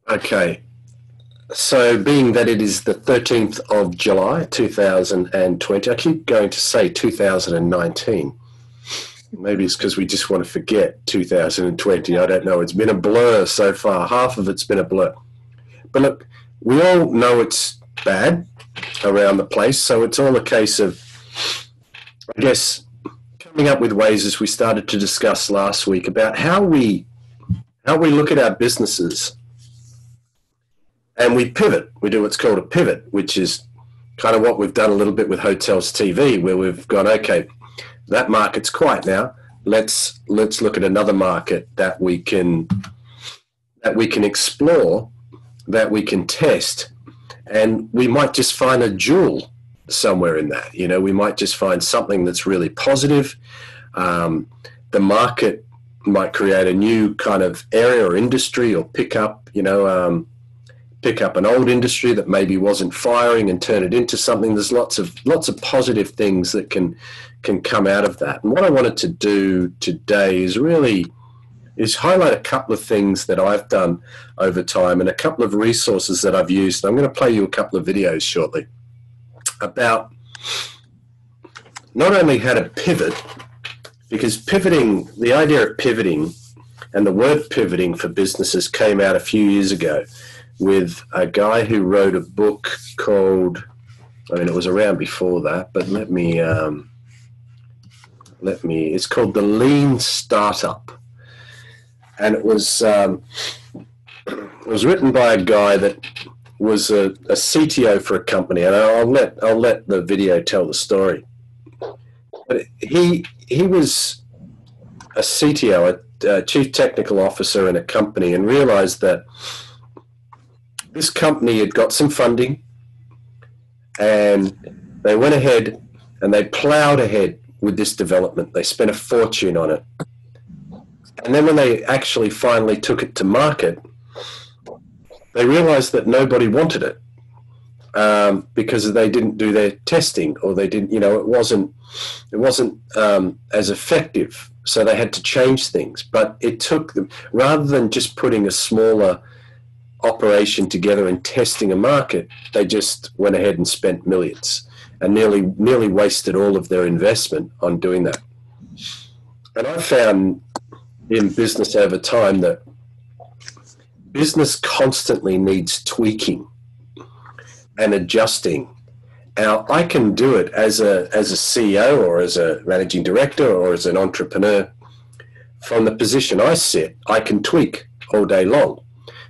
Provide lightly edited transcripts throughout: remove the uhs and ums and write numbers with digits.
Okay, so being that it is the 13th of July 2020, I keep going to say 2019. Maybe it's because we just want to forget 2020. I don't know. It's been a blur so far. Half of it's been a blur. But look, we all know it's bad around the place, so it's all a case of, I guess, coming up with ways, as we started to discuss last week, about how we look at our businesses and we pivot. We do what's called a pivot, which is kind of what we've done a little bit with Hotels TV, where we've gone, okay, that market's quiet now. Let's look at another market that we can explore, that we can test, and we might just find a jewel somewhere in that. You know, we might just find something that's really positive. The market might create a new kind of area or industry, or pick up an old industry that maybe wasn't firing and turn it into something. There's lots of positive things that can come out of that. And what I wanted to do today is highlight a couple of things that I've done over time and a couple of resources that I've used. I'm going to play you a couple of videos shortly about not only how to pivot, because pivoting, the idea of pivoting and the word pivoting for businesses came out a few years ago with a guy who wrote a book called, I mean, it was around before that, but it's called The Lean Startup. And it was written by a guy that was a CTO for a company, and I'll let the video tell the story. But he was a CTO, a chief technical officer in a company, and realized that this company had got some funding, and they went ahead and they plowed ahead with this development. They spent a fortune on it. And then when they actually finally took it to market, they realized that nobody wanted it because they didn't do their testing, or they didn't, it wasn't as effective. So they had to change things. But it took them, rather than just putting a smaller operation together and testing a market, they just went ahead and spent millions and nearly wasted all of their investment on doing that. And I found in business over time that business constantly needs tweaking and adjusting. Now, I can do it as a CEO or as a managing director or as an entrepreneur. From the position I sit, I can tweak all day long.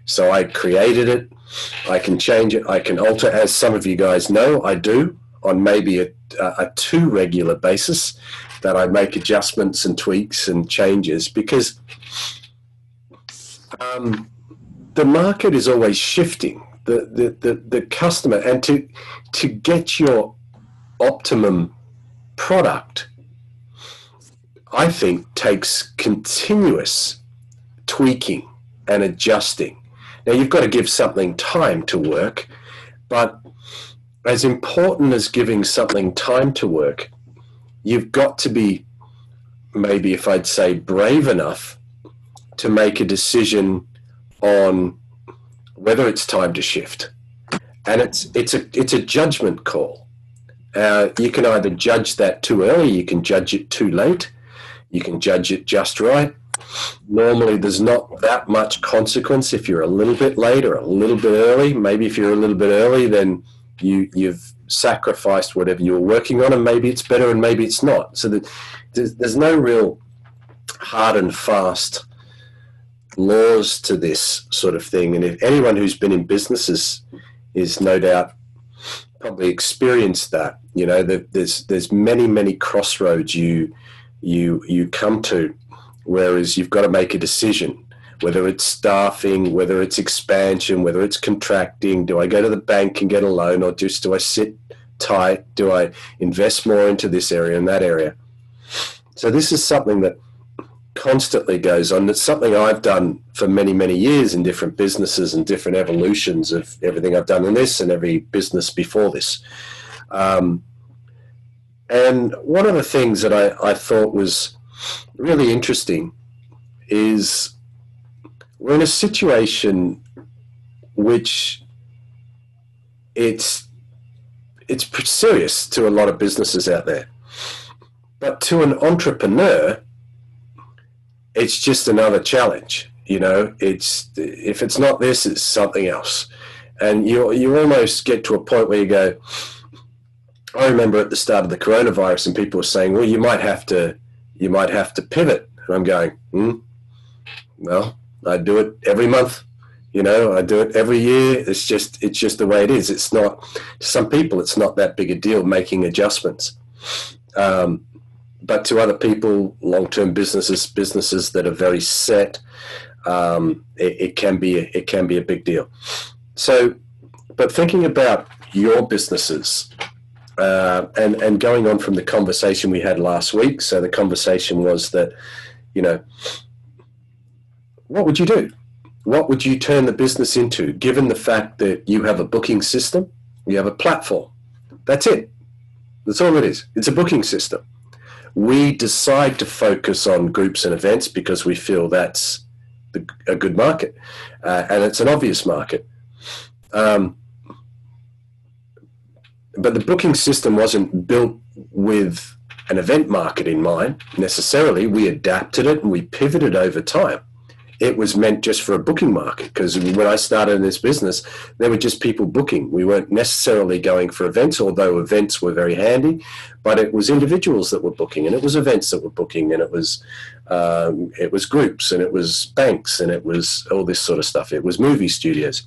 So I created it, I can change it, I can alter, as some of you guys know, I do on maybe a too regular basis, that I make adjustments and tweaks and changes, because the market is always shifting. The customer, and to get your optimum product, I think, takes continuous tweaking and adjusting. Now, you've got to give something time to work, but as important as giving something time to work, you've got to be, maybe if I'd say, brave enough to make a decision on whether it's time to shift. And it's a judgment call. You can either judge that too early, you can judge it too late, you can judge it just right. Normally, there's not that much consequence if you're a little bit late or a little bit early. Maybe if you're a little bit early, then you've sacrificed whatever you were working on, and maybe it's better and maybe it's not. So there's no real hard and fast laws to this sort of thing. And if anyone who's been in businesses is no doubt probably experienced that. There's many crossroads you come to, whereas you've got to make a decision, whether it's staffing, whether it's expansion, whether it's contracting. Do I go to the bank and get a loan, or just do I sit tight? Do I invest more into this area and that area? So this is something that constantly goes on. It's something I've done for many years in different businesses and different evolutions of everything I've done in this and every business before this. And one of the things that I thought was really interesting is we're in a situation which it's serious to a lot of businesses out there. But to an entrepreneur, it's just another challenge. You know, if it's not this, it's something else. And you almost get to a point where you go, I remember at the start of the coronavirus and people were saying, well, you might have to pivot. And I'm going, well, I do it every month. You know, I do it every year. It's just the way it is. It's not, to some people, it's not that big a deal making adjustments. But to other people, long-term businesses that are very set, it can be a big deal. So, but thinking about your businesses, and going on from the conversation we had last week. So the conversation was that, you know, what would you do? What would you turn the business into, given the fact that you have a booking system, you have a platform? That's it. That's all it is. It's a booking system. We decide to focus on groups and events because we feel that's a good market, and it's an obvious market. But the booking system wasn't built with an event market in mind necessarily. We adapted it and we pivoted over time. It was meant just for a booking market, because when I started in this business, there were just people booking. We weren't necessarily going for events, although events were very handy, but it was individuals that were booking, and it was events that were booking, and it was groups, and it was banks, and it was all this sort of stuff. It was movie studios.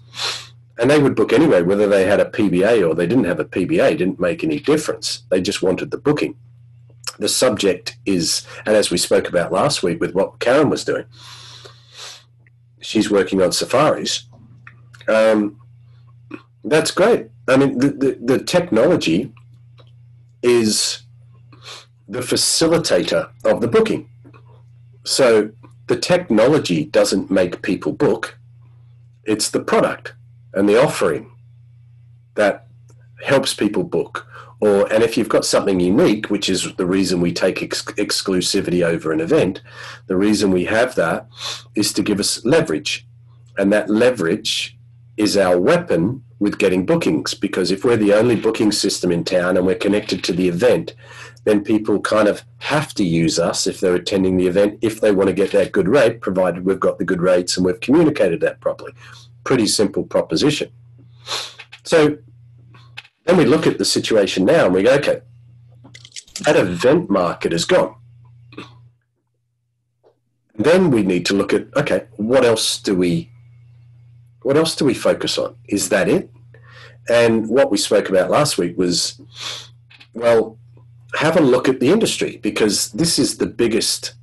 And they would book anyway, whether they had a PBA or they didn't have a PBA, didn't make any difference. They just wanted the booking. The subject is, and as we spoke about last week with what Karen was doing, she's working on safaris. That's great. I mean, the technology is the facilitator of the booking. So the technology doesn't make people book. It's the product and the offering that helps people book. And if you've got something unique, which is the reason we take exclusivity over an event, the reason we have that is to give us leverage. And that leverage is our weapon with getting bookings, because if we're the only booking system in town and we're connected to the event, then people kind of have to use us if they're attending the event, if they want to get that good rate, provided we've got the good rates and we've communicated that properly. Pretty simple proposition. So then we look at the situation now and we go, okay, that event market is gone. Then we need to look at, okay, what else do we focus on? Is that it? And what we spoke about last week was, well, have a look at the industry, because this is the biggest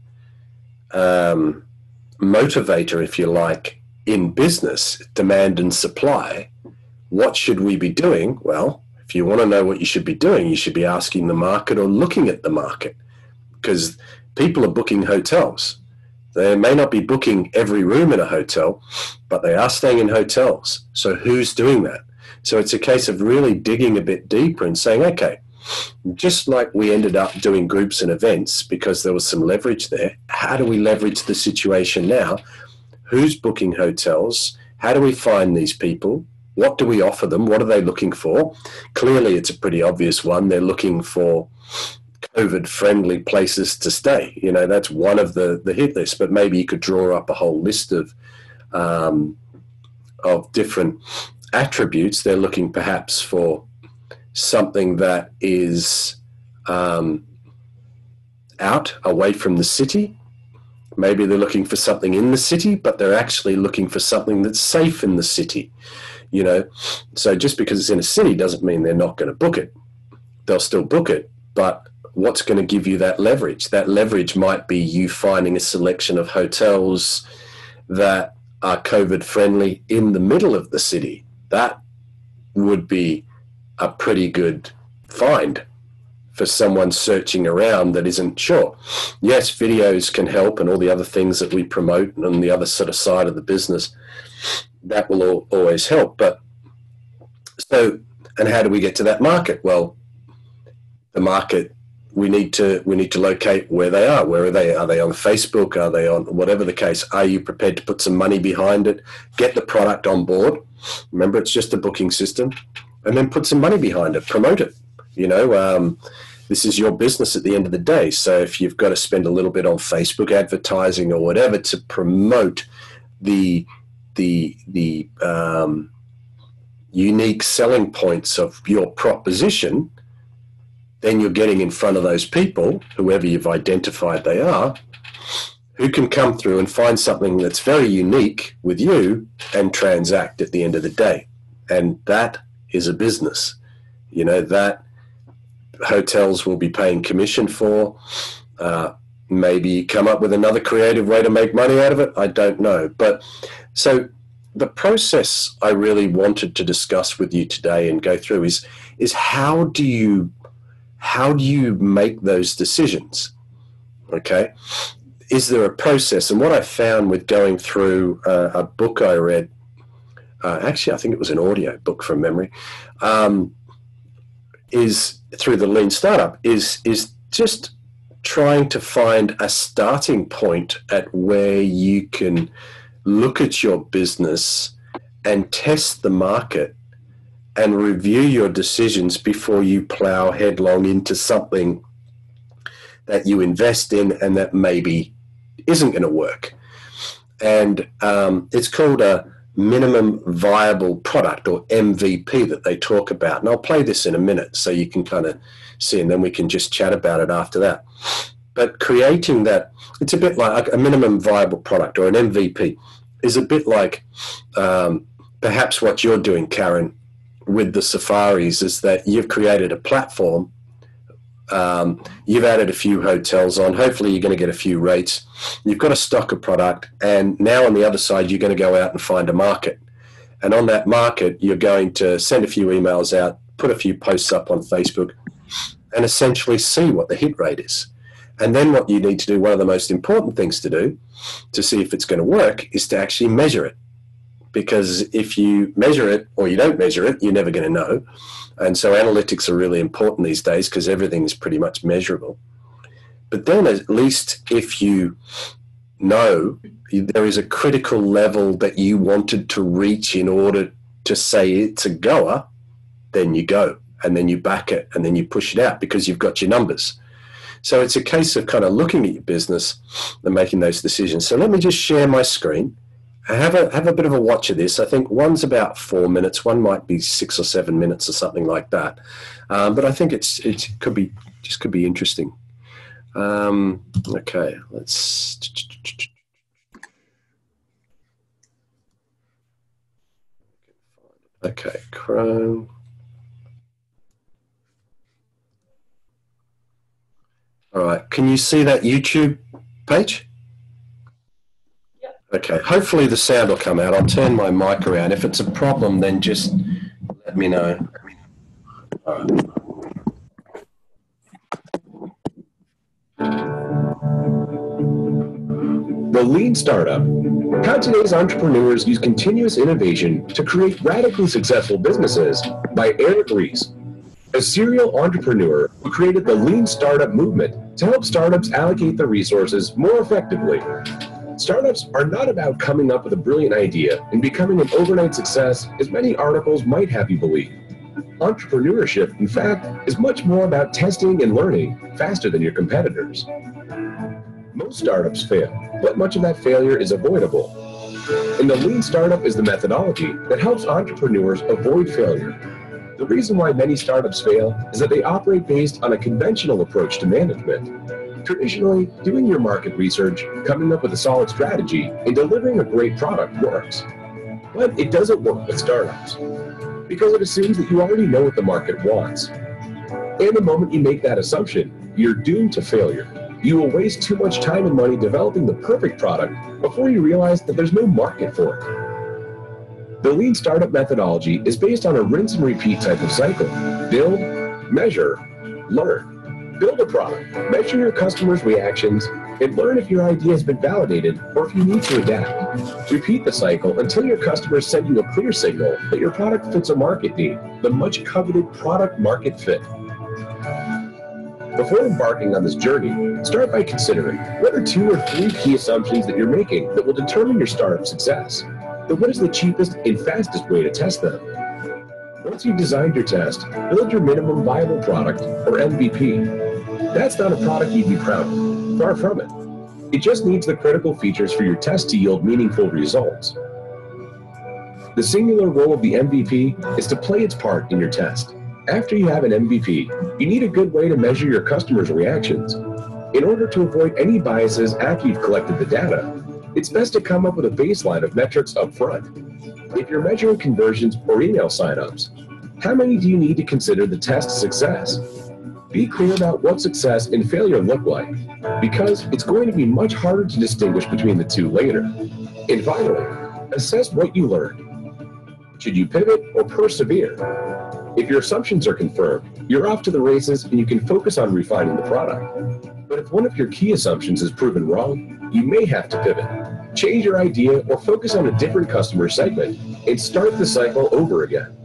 motivator, if you like, in business, demand and supply. What should we be doing? Well, if you want to know what you should be doing, you should be asking the market or looking at the market, because people are booking hotels. They may not be booking every room in a hotel, but they are staying in hotels. So who's doing that? So it's a case of really digging a bit deeper and saying, okay, just like we ended up doing groups and events because there was some leverage there, how do we leverage the situation now? Who's booking hotels? How do we find these people? What do we offer them? What are they looking for? Clearly, it's a pretty obvious one. They're looking for COVID-friendly places to stay. You know, that's one of the hit lists, but maybe you could draw up a whole list of different attributes. They're looking perhaps for something that is out, away from the city. Maybe they're looking for something in the city, but they're actually looking for something that's safe in the city. You know, so just because it's in a city doesn't mean they're not going to book it. They'll still book it, but what's going to give you that leverage? That leverage might be you finding a selection of hotels that are COVID-friendly in the middle of the city. That would be a pretty good find for someone searching around that isn't sure. Yes, videos can help and all the other things that we promote and on the other sort of side of the business, that will always help. But so, and how do we get to that market? Well, the market we need to locate where they are. Where are they? Are they on Facebook? Are they on whatever the case? Are you prepared to put some money behind it? Get the product on board. Remember, it's just a booking system, and then put some money behind it. Promote it. You know, this is your business at the end of the day. So if you've got to spend a little bit on Facebook advertising or whatever to promote the unique selling points of your proposition, then you're getting in front of those people, whoever you've identified they are, who can come through and find something that's very unique with you and transact at the end of the day. And that is a business. You know, that hotels will be paying commission for. Maybe come up with another creative way to make money out of it. I don't know. But so the process I really wanted to discuss with you today and go through is how do you make those decisions? Okay. Is there a process? And what I found with going through a book I read, actually I think it was an audio book from memory, is through the Lean Startup, is just trying to find a starting point at where you can look at your business and test the market and review your decisions before you plow headlong into something that you invest in and that maybe isn't going to work. And it's called a minimum viable product, or MVP, that they talk about. And I'll play this in a minute so you can kind of see, and then we can just chat about it after that. But creating that, it's a bit like a minimum viable product, or an MVP, is a bit like perhaps what you're doing, Karen, with the safaris, is that you've created a platform. You've added a few hotels on. Hopefully you're going to get a few rates. You've got a stock of product, and now on the other side, you're going to go out and find a market. And on that market, you're going to send a few emails out, put a few posts up on Facebook, and essentially see what the hit rate is. And then what you need to do, one of the most important things to do to see if it's going to work, is to actually measure it. Because if you measure it or you don't measure it, you're never going to know. And so analytics are really important these days because everything is pretty much measurable. But then at least if you know there is a critical level that you wanted to reach in order to say it's a goer, then you go, and then you back it, and then you push it out because you've got your numbers. So it's a case of kind of looking at your business and making those decisions. So let me just share my screen. Have a bit of a watch of this. I think one's about 4 minutes. One might be 6 or 7 minutes or something like that. But I think it could be interesting. Okay, let's. Okay, Chrome. All right, can you see that YouTube page? Okay, hopefully the sound will come out. I'll turn my mic around. If it's a problem, then just let me know. All right. The Lean Startup. How today's entrepreneurs use continuous innovation to create radically successful businesses, by Eric Ries, a serial entrepreneur who created the Lean Startup movement to help startups allocate their resources more effectively. Startups are not about coming up with a brilliant idea and becoming an overnight success, as many articles might have you believe. Entrepreneurship, in fact, is much more about testing and learning faster than your competitors. Most startups fail, but much of that failure is avoidable. And the Lean Startup is the methodology that helps entrepreneurs avoid failure. The reason why many startups fail is that they operate based on a conventional approach to management. Traditionally, doing your market research, coming up with a solid strategy, and delivering a great product works. But it doesn't work with startups, because it assumes that you already know what the market wants. And the moment you make that assumption, you're doomed to failure. You will waste too much time and money developing the perfect product before you realize that there's no market for it. The Lean Startup methodology is based on a rinse and repeat type of cycle. Build, measure, learn. Build a product, measure your customers' reactions, and learn if your idea has been validated or if you need to adapt. Repeat the cycle until your customers send you a clear signal that your product fits a market need, the much coveted product market fit. Before embarking on this journey, start by considering what are 2 or 3 key assumptions that you're making that will determine your startup success. And what is the cheapest and fastest way to test them? Once you've designed your test, build your minimum viable product, or MVP. That's not a product you'd be proud of. Far from it. It just needs the critical features for your test to yield meaningful results. The singular role of the MVP is to play its part in your test. After you have an MVP, you need a good way to measure your customers' reactions. In order to avoid any biases after you've collected the data, it's best to come up with a baseline of metrics up front. If you're measuring conversions or email signups, how many do you need to consider the test success? Be clear about what success and failure look like, because it's going to be much harder to distinguish between the two later. And finally, assess what you learned. Should you pivot or persevere? If your assumptions are confirmed, you're off to the races and you can focus on refining the product. But if one of your key assumptions is proven wrong, you may have to pivot, change your idea, or focus on a different customer segment and start the cycle over again.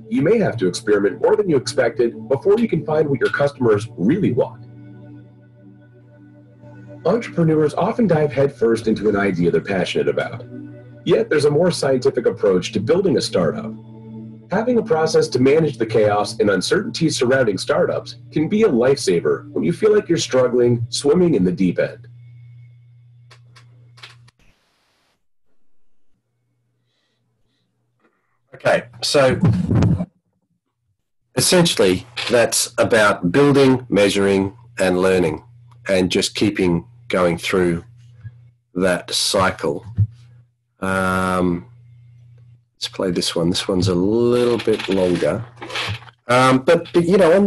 You may have to experiment more than you expected before you can find what your customers really want. Entrepreneurs often dive headfirst into an idea they're passionate about. Yet there's a more scientific approach to building a startup. Having a process to manage the chaos and uncertainty surrounding startups can be a lifesaver when you feel like you're struggling, swimming in the deep end. Okay, so essentially that's about building, measuring, and learning, and just keeping going through that cycle. Let's play this one. This one's a little bit longer, but you know, on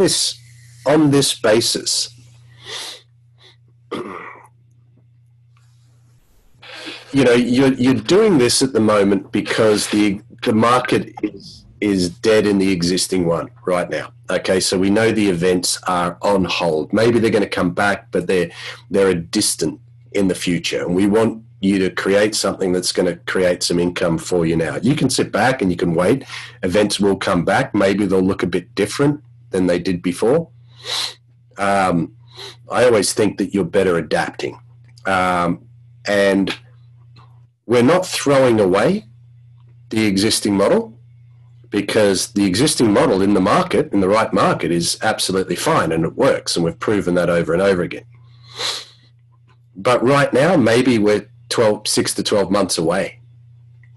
this basis, you know, you're doing this at the moment because the market is dead in the existing one right now. Okay, so we know the events are on hold. Maybe they're going to come back, but they're a distant in the future, and we want you to create something that's going to create some income for you now. You can sit back and you can wait. Events will come back. Maybe they'll look a bit different than they did before. I always think that you're better adapting. And we're not throwing away the existing model, because the existing model in the market, in the right market, is absolutely fine and it works, and we've proven that over and over again. But right now, maybe we're 6 to 12 months away.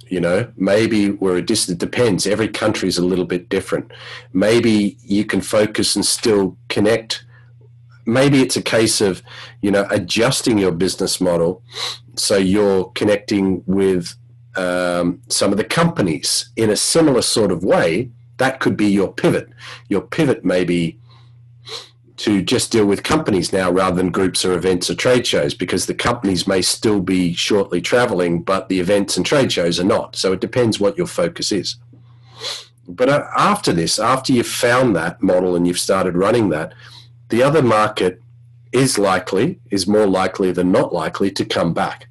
You know, maybe we're a distance, depends. Every country is a little bit different. Maybe you can focus and still connect. Maybe it's a case of, you know, adjusting your business model so you're connecting with some of the companies in a similar sort of way. That could be your pivot. Your pivot may be to just deal with companies now rather than groups or events or trade shows, because the companies may still be shortly traveling, but the events and trade shows are not. So it depends what your focus is. But after this, after you've found that model and you've started running that, the other market is more likely than not likely to come back.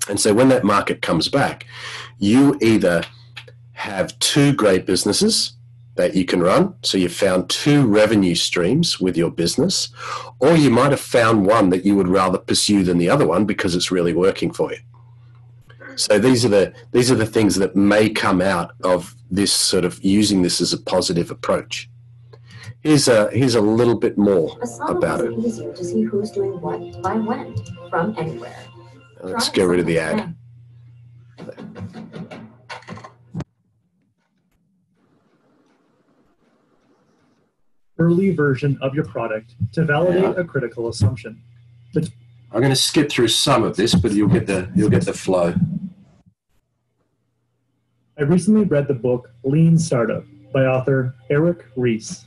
And so when that market comes back, you either have 2 great businesses that you can run, so you've found 2 revenue streams with your business, or you might have found one that you would rather pursue than the other one because it's really working for you. So these are the things that may come out of this sort of using this as a positive approach. Here's a little bit more about it. It's easier to see who's doing what by when from anywhere. Let's get rid of the ad. Early version of your product to validate a critical assumption. I'm going to skip through some of this, but you'll get the flow. I recently read the book Lean Startup by author Eric Ries.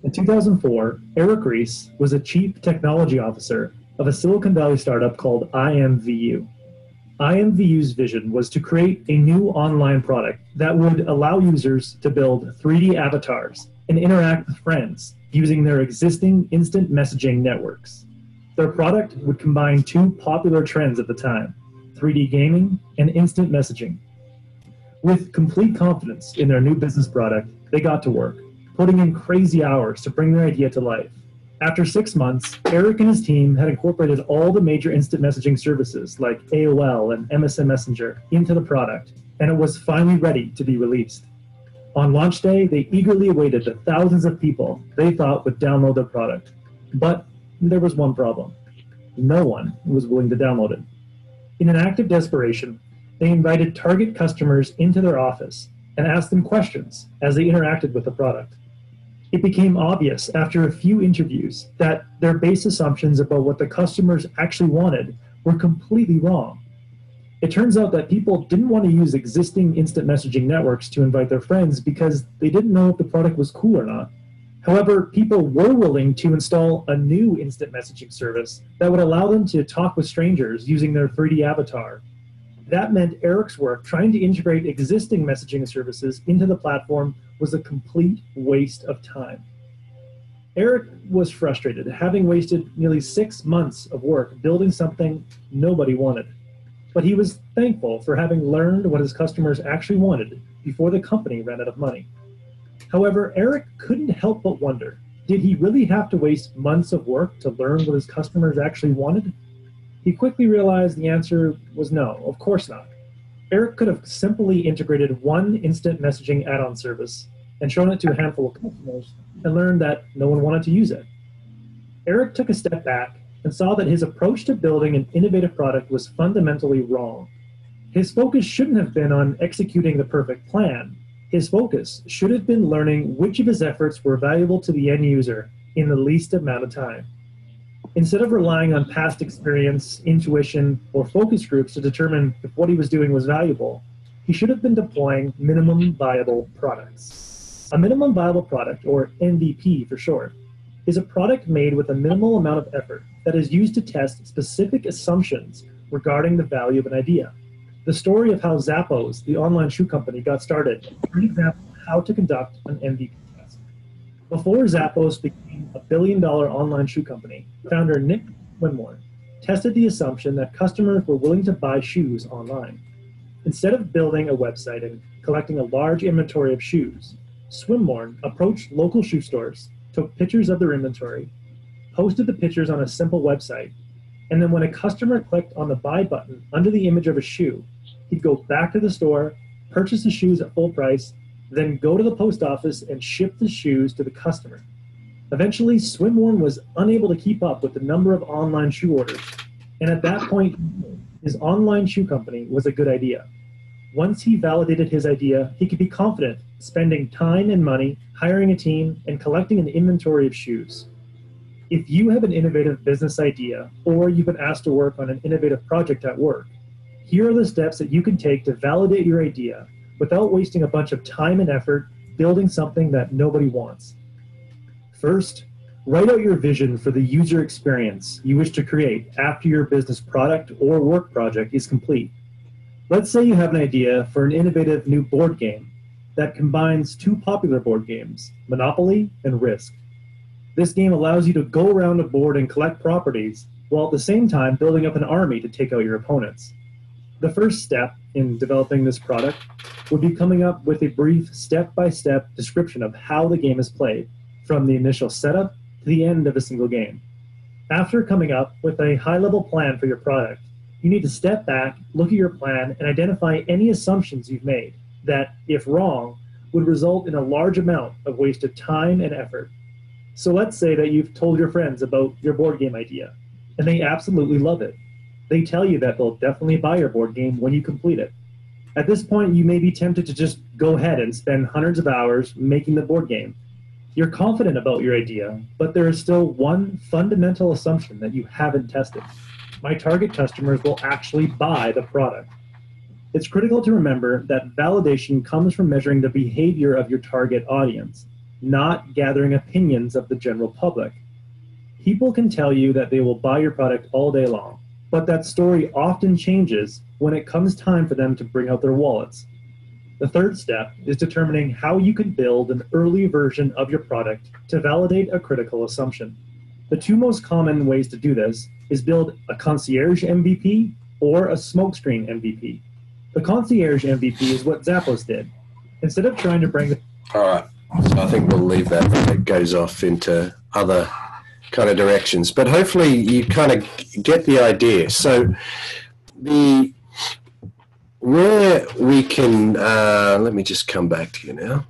In 2004, Eric Ries was a chief technology officer of a Silicon Valley startup called IMVU. IMVU's vision was to create a new online product that would allow users to build 3D avatars and interact with friends using their existing instant messaging networks. Their product would combine 2 popular trends at the time, 3D gaming and instant messaging. With complete confidence in their new business product, they got to work, putting in crazy hours to bring their idea to life. After 6 months, Eric and his team had incorporated all the major instant messaging services like AOL and MSN Messenger into the product, and it was finally ready to be released. On launch day, they eagerly awaited the thousands of people they thought would download the product. But there was one problem. No one was willing to download it. In an act of desperation, they invited target customers into their office and asked them questions as they interacted with the product. It became obvious after a few interviews that their base assumptions about what the customers actually wanted were completely wrong. It turns out that people didn't want to use existing instant messaging networks to invite their friends because they didn't know if the product was cool or not. However, people were willing to install a new instant messaging service that would allow them to talk with strangers using their 3D avatar. That meant Eric's work trying to integrate existing messaging services into the platform was a complete waste of time. Eric was frustrated, having wasted nearly 6 months of work building something nobody wanted. But he was thankful for having learned what his customers actually wanted before the company ran out of money. However, Eric couldn't help but wonder, did he really have to waste months of work to learn what his customers actually wanted? He quickly realized the answer was no, of course not. Eric could have simply integrated one instant messaging add-on service and shown it to a handful of customers and learned that no one wanted to use it. Eric took a step back and saw that his approach to building an innovative product was fundamentally wrong. His focus shouldn't have been on executing the perfect plan. His focus should have been learning which of his efforts were valuable to the end user in the least amount of time. Instead of relying on past experience, intuition, or focus groups to determine if what he was doing was valuable, he should have been deploying minimum viable products. A minimum viable product, or MVP for short, is a product made with a minimal amount of effort that is used to test specific assumptions regarding the value of an idea. The story of how Zappos, the online shoe company, got started is a great example of how to conduct an MVP test. Before Zappos became a billion-dollar online shoe company, founder Nick Swinmurn tested the assumption that customers were willing to buy shoes online. Instead of building a website and collecting a large inventory of shoes, Swinmurn approached local shoe stores, took pictures of their inventory, posted the pictures on a simple website, and then when a customer clicked on the buy button under the image of a shoe, he'd go back to the store, purchase the shoes at full price, then go to the post office and ship the shoes to the customer. Eventually, Swinmurn was unable to keep up with the number of online shoe orders, and at that point, his online shoe company was a good idea. Once he validated his idea, he could be confident spending time and money, hiring a team, and collecting an inventory of shoes. If you have an innovative business idea, or you've been asked to work on an innovative project at work, here are the steps that you can take to validate your idea without wasting a bunch of time and effort building something that nobody wants. First, write out your vision for the user experience you wish to create after your business product or work project is complete. Let's say you have an idea for an innovative new board game that combines two popular board games, Monopoly and Risk. This game allows you to go around a board and collect properties, while at the same time building up an army to take out your opponents. The first step in developing this product would be coming up with a brief step-by-step description of how the game is played, from the initial setup to the end of a single game. After coming up with a high-level plan for your product, you need to step back, look at your plan, and identify any assumptions you've made that, if wrong, would result in a large amount of wasted time and effort. So let's say that you've told your friends about your board game idea, and they absolutely love it. They tell you that they'll definitely buy your board game when you complete it. At this point, you may be tempted to just go ahead and spend hundreds of hours making the board game. You're confident about your idea, but there is still one fundamental assumption that you haven't tested. My target customers will actually buy the product. It's critical to remember that validation comes from measuring the behavior of your target audience, not gathering opinions of the general public. People can tell you that they will buy your product all day long, but that story often changes when it comes time for them to bring out their wallets. The third step is determining how you can build an early version of your product to validate a critical assumption. The two most common ways to do this is build a concierge MVP or a smokescreen MVP. The concierge MVP is what Zappos did. Instead of trying to bring the... All right. So I think we'll leave that. It goes off into other kind of directions, but hopefully you kind of get the idea. So where we can, let me just come back to you now.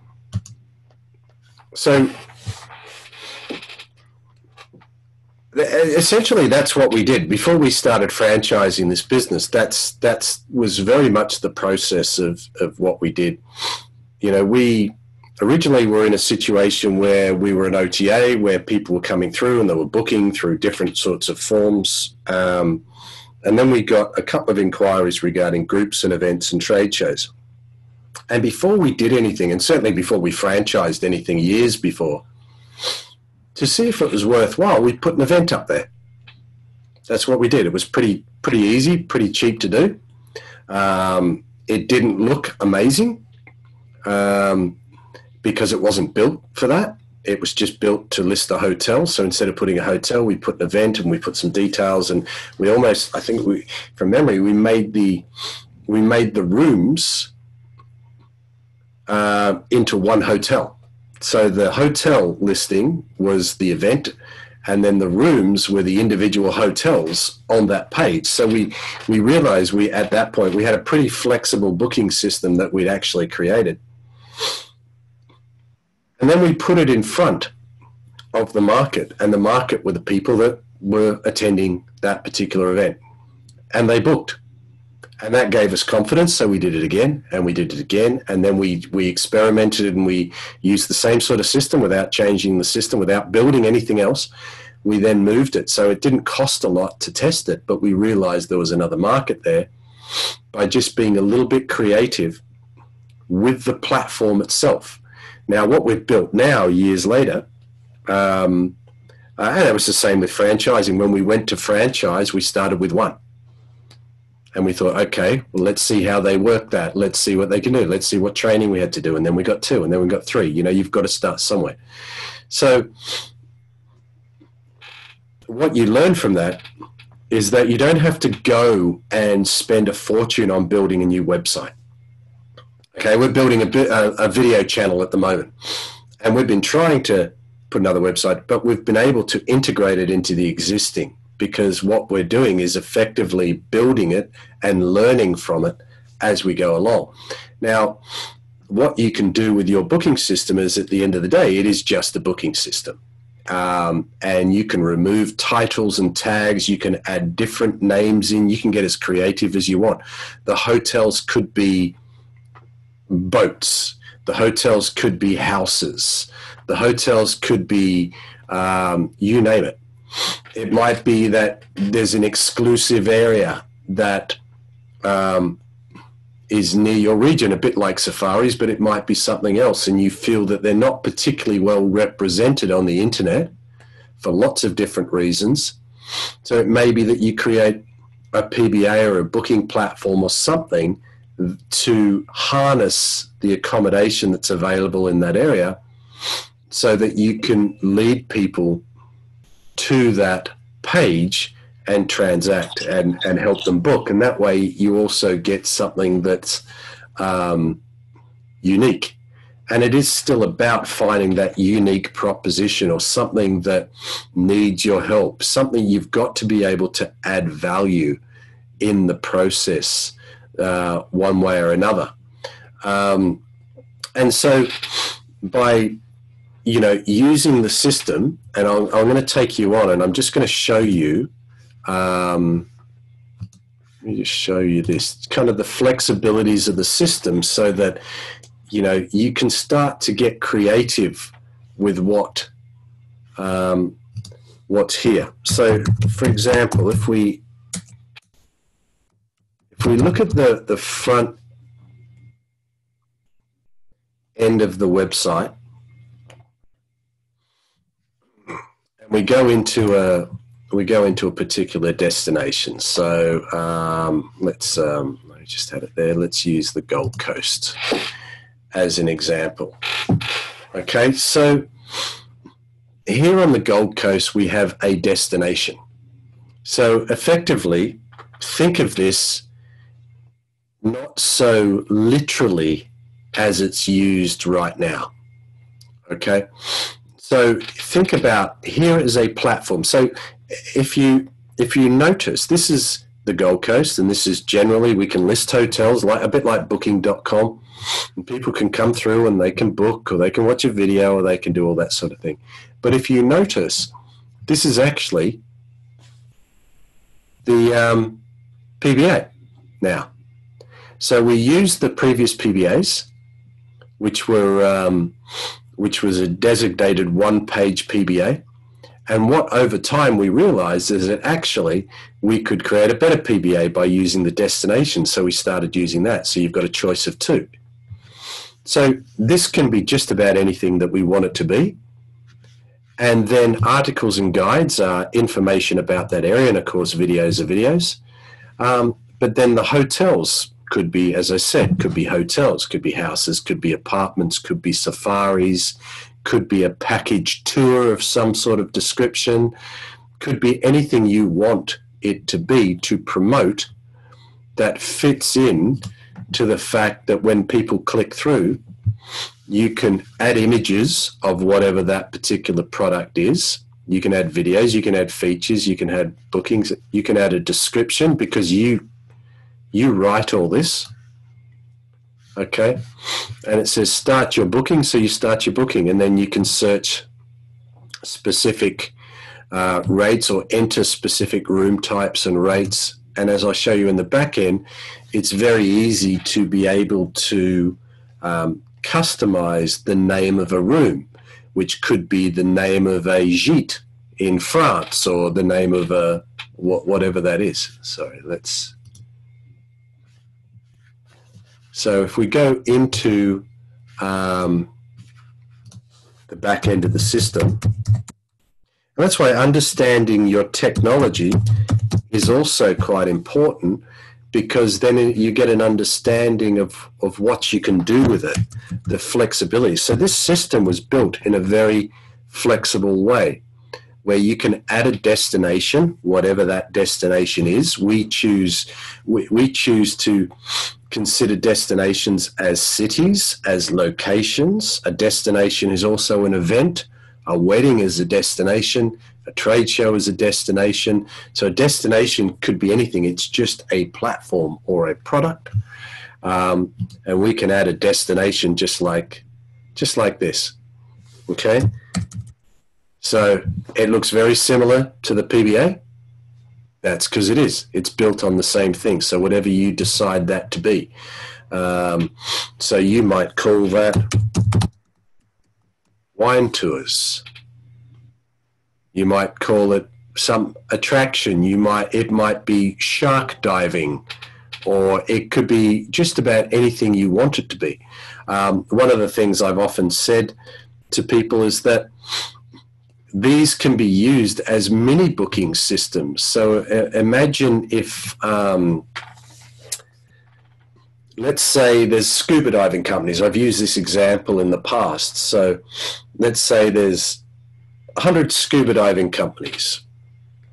So essentially that's what we did before we started franchising this business. That was very much the process of what we did. You know, we originally were in a situation where we were an OTA, where people were coming through and they were booking through different sorts of forms. And then we got a couple of inquiries regarding groups and events and trade shows. And before we did anything, and certainly before we franchised anything years before, to see if it was worthwhile, we put an event up there. That's what we did. It was pretty easy, pretty cheap to do. It didn't look amazing because it wasn't built for that. It was just built to list a hotel. So instead of putting a hotel, we put an event and we put some details, and we almost, I think from memory, we made the rooms into one hotel. So the hotel listing was the event, and then the rooms were the individual hotels on that page. So we realized at that point, we had a pretty flexible booking system that we'd actually created. And then we put it in front of the market, and the market were the people that were attending that particular event, and they booked. And that gave us confidence, so we did it again, and we did it again, and then we experimented, and we used the same sort of system without changing the system, without building anything else. We then moved it, so it didn't cost a lot to test it, but we realized there was another market there by just being a little bit creative with the platform itself. Now, what we've built now, years later, and it was the same with franchising. When we went to franchise, we started with one. And we thought, okay, well, let's see how they work that. Let's see what they can do. Let's see what training we had to do. And then we got 2, and then we got 3. You know, you've got to start somewhere. So what you learn from that is that you don't have to go and spend a fortune on building a new website. Okay, we're building a video channel at the moment. And we've been trying to put another website, but we've been able to integrate it into the existing, because what we're doing is effectively building it and learning from it as we go along. Now, what you can do with your booking system is, at the end of the day, it is just a booking system. And you can remove titles and tags. You can add different names in. You can get as creative as you want. The hotels could be boats. The hotels could be houses. The hotels could be, you name it. It might be that there's an exclusive area that is near your region, a bit like safaris, but it might be something else, and you feel that they're not particularly well represented on the internet for lots of different reasons. So it may be that you create a PBA or a booking platform or something to harness the accommodation that's available in that area, so that you can lead people to that page and transact and help them book. And that way you also get something that's unique. And it is still about finding that unique proposition, or something that needs your help, something you've got to be able to add value in the process one way or another. And so by using the system, and I'm going to take you on, and I'm just going to show you, let me just show you this, kind of the flexibilities of the system, so that, you can start to get creative with what's here. So, for example, if we look at the front end of the website, and we go into a particular destination. So let's let me just have it there. Let's use the Gold Coast as an example. Okay, so here on the Gold Coast we have a destination. So effectively, think of this not so literally as it's used right now. Okay, So think about here is a platform. So if you notice, this is the Gold Coast, and this is generally, we can list hotels like a bit like booking.com, and people can come through and they can book, or they can watch a video, or they can do all that sort of thing. But if you notice, this is actually the PBA now. So we used the previous PBAs, which was a designated one-page PBA. And what over time we realized is that actually we could create a better PBA by using the destination. So we started using that. So you've got a choice of two. So this can be just about anything that we want it to be. And then articles and guides are information about that area. And of course, videos are videos. But then the hotels could be, as I said, could be hotels, could be houses, could be apartments, could be safaris, could be a package tour of some sort of description, could be anything you want it to be to promote that fits in to the fact that when people click through, you can add images of whatever that particular product is. You can add videos, you can add features, you can add bookings, you can add a description because you write all this. Okay, and it says start your booking, so you start your booking, and then you can search specific rates or enter specific room types and rates. And as I show you in the back end, it's very easy to be able to customize the name of a room, which could be the name of a gîte in France or the name of a whatever that is. Sorry, So if we go into the back end of the system, and that's why understanding your technology is also quite important, because then you get an understanding of what you can do with it, the flexibility. So this system was built in a very flexible way, where you can add a destination, whatever that destination is. We choose to consider destinations as cities, as locations. A destination is also an event. A wedding is a destination. A trade show is a destination. So a destination could be anything. It's just a platform or a product. And we can add a destination just like this. Okay? So it looks very similar to the PBA. That's because it is. It's built on the same thing. So whatever you decide that to be. So you might call that wine tours. You might call it some attraction. It might be shark diving, or it could be just about anything you want it to be. One of the things I've often said to people is that these can be used as mini booking systems. So imagine if, let's say there's scuba diving companies. I've used this example in the past. So let's say there's 100 scuba diving companies.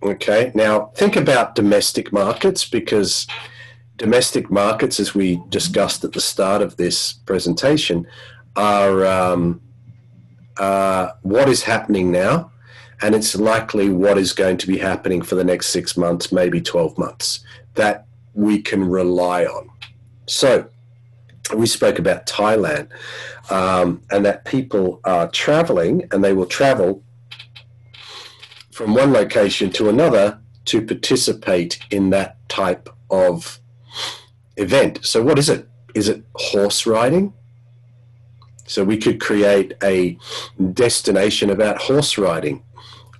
Okay, now think about domestic markets, because domestic markets, as we discussed at the start of this presentation, are what is happening now, and it's likely what is going to be happening for the next 6 months, maybe 12 months, that we can rely on. So we spoke about Thailand, and that people are traveling, and they will travel from one location to another to participate in that type of event. So what is it? Is it horse riding? So we could create a destination about horse riding,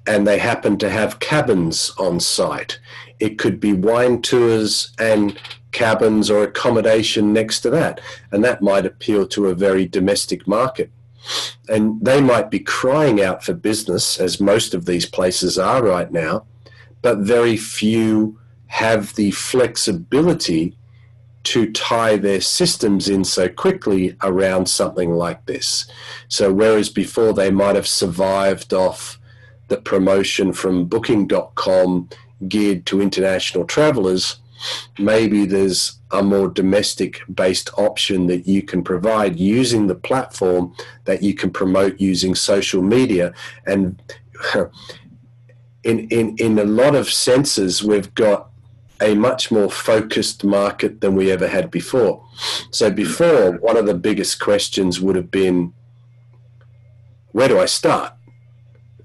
and they happen to have cabins on site. It could be wine tours and cabins or accommodation next to that, and that might appeal to a very domestic market. And they might be crying out for business, as most of these places are right now, but very few have the flexibility to tie their systems in so quickly around something like this. So whereas before they might have survived off the promotion from booking.com geared to international travelers, maybe there's a more domestic-based option that you can provide using the platform that you can promote using social media. And in a lot of senses, we've got a much more focused market than we ever had before. So before, one of the biggest questions would have been, where do I start?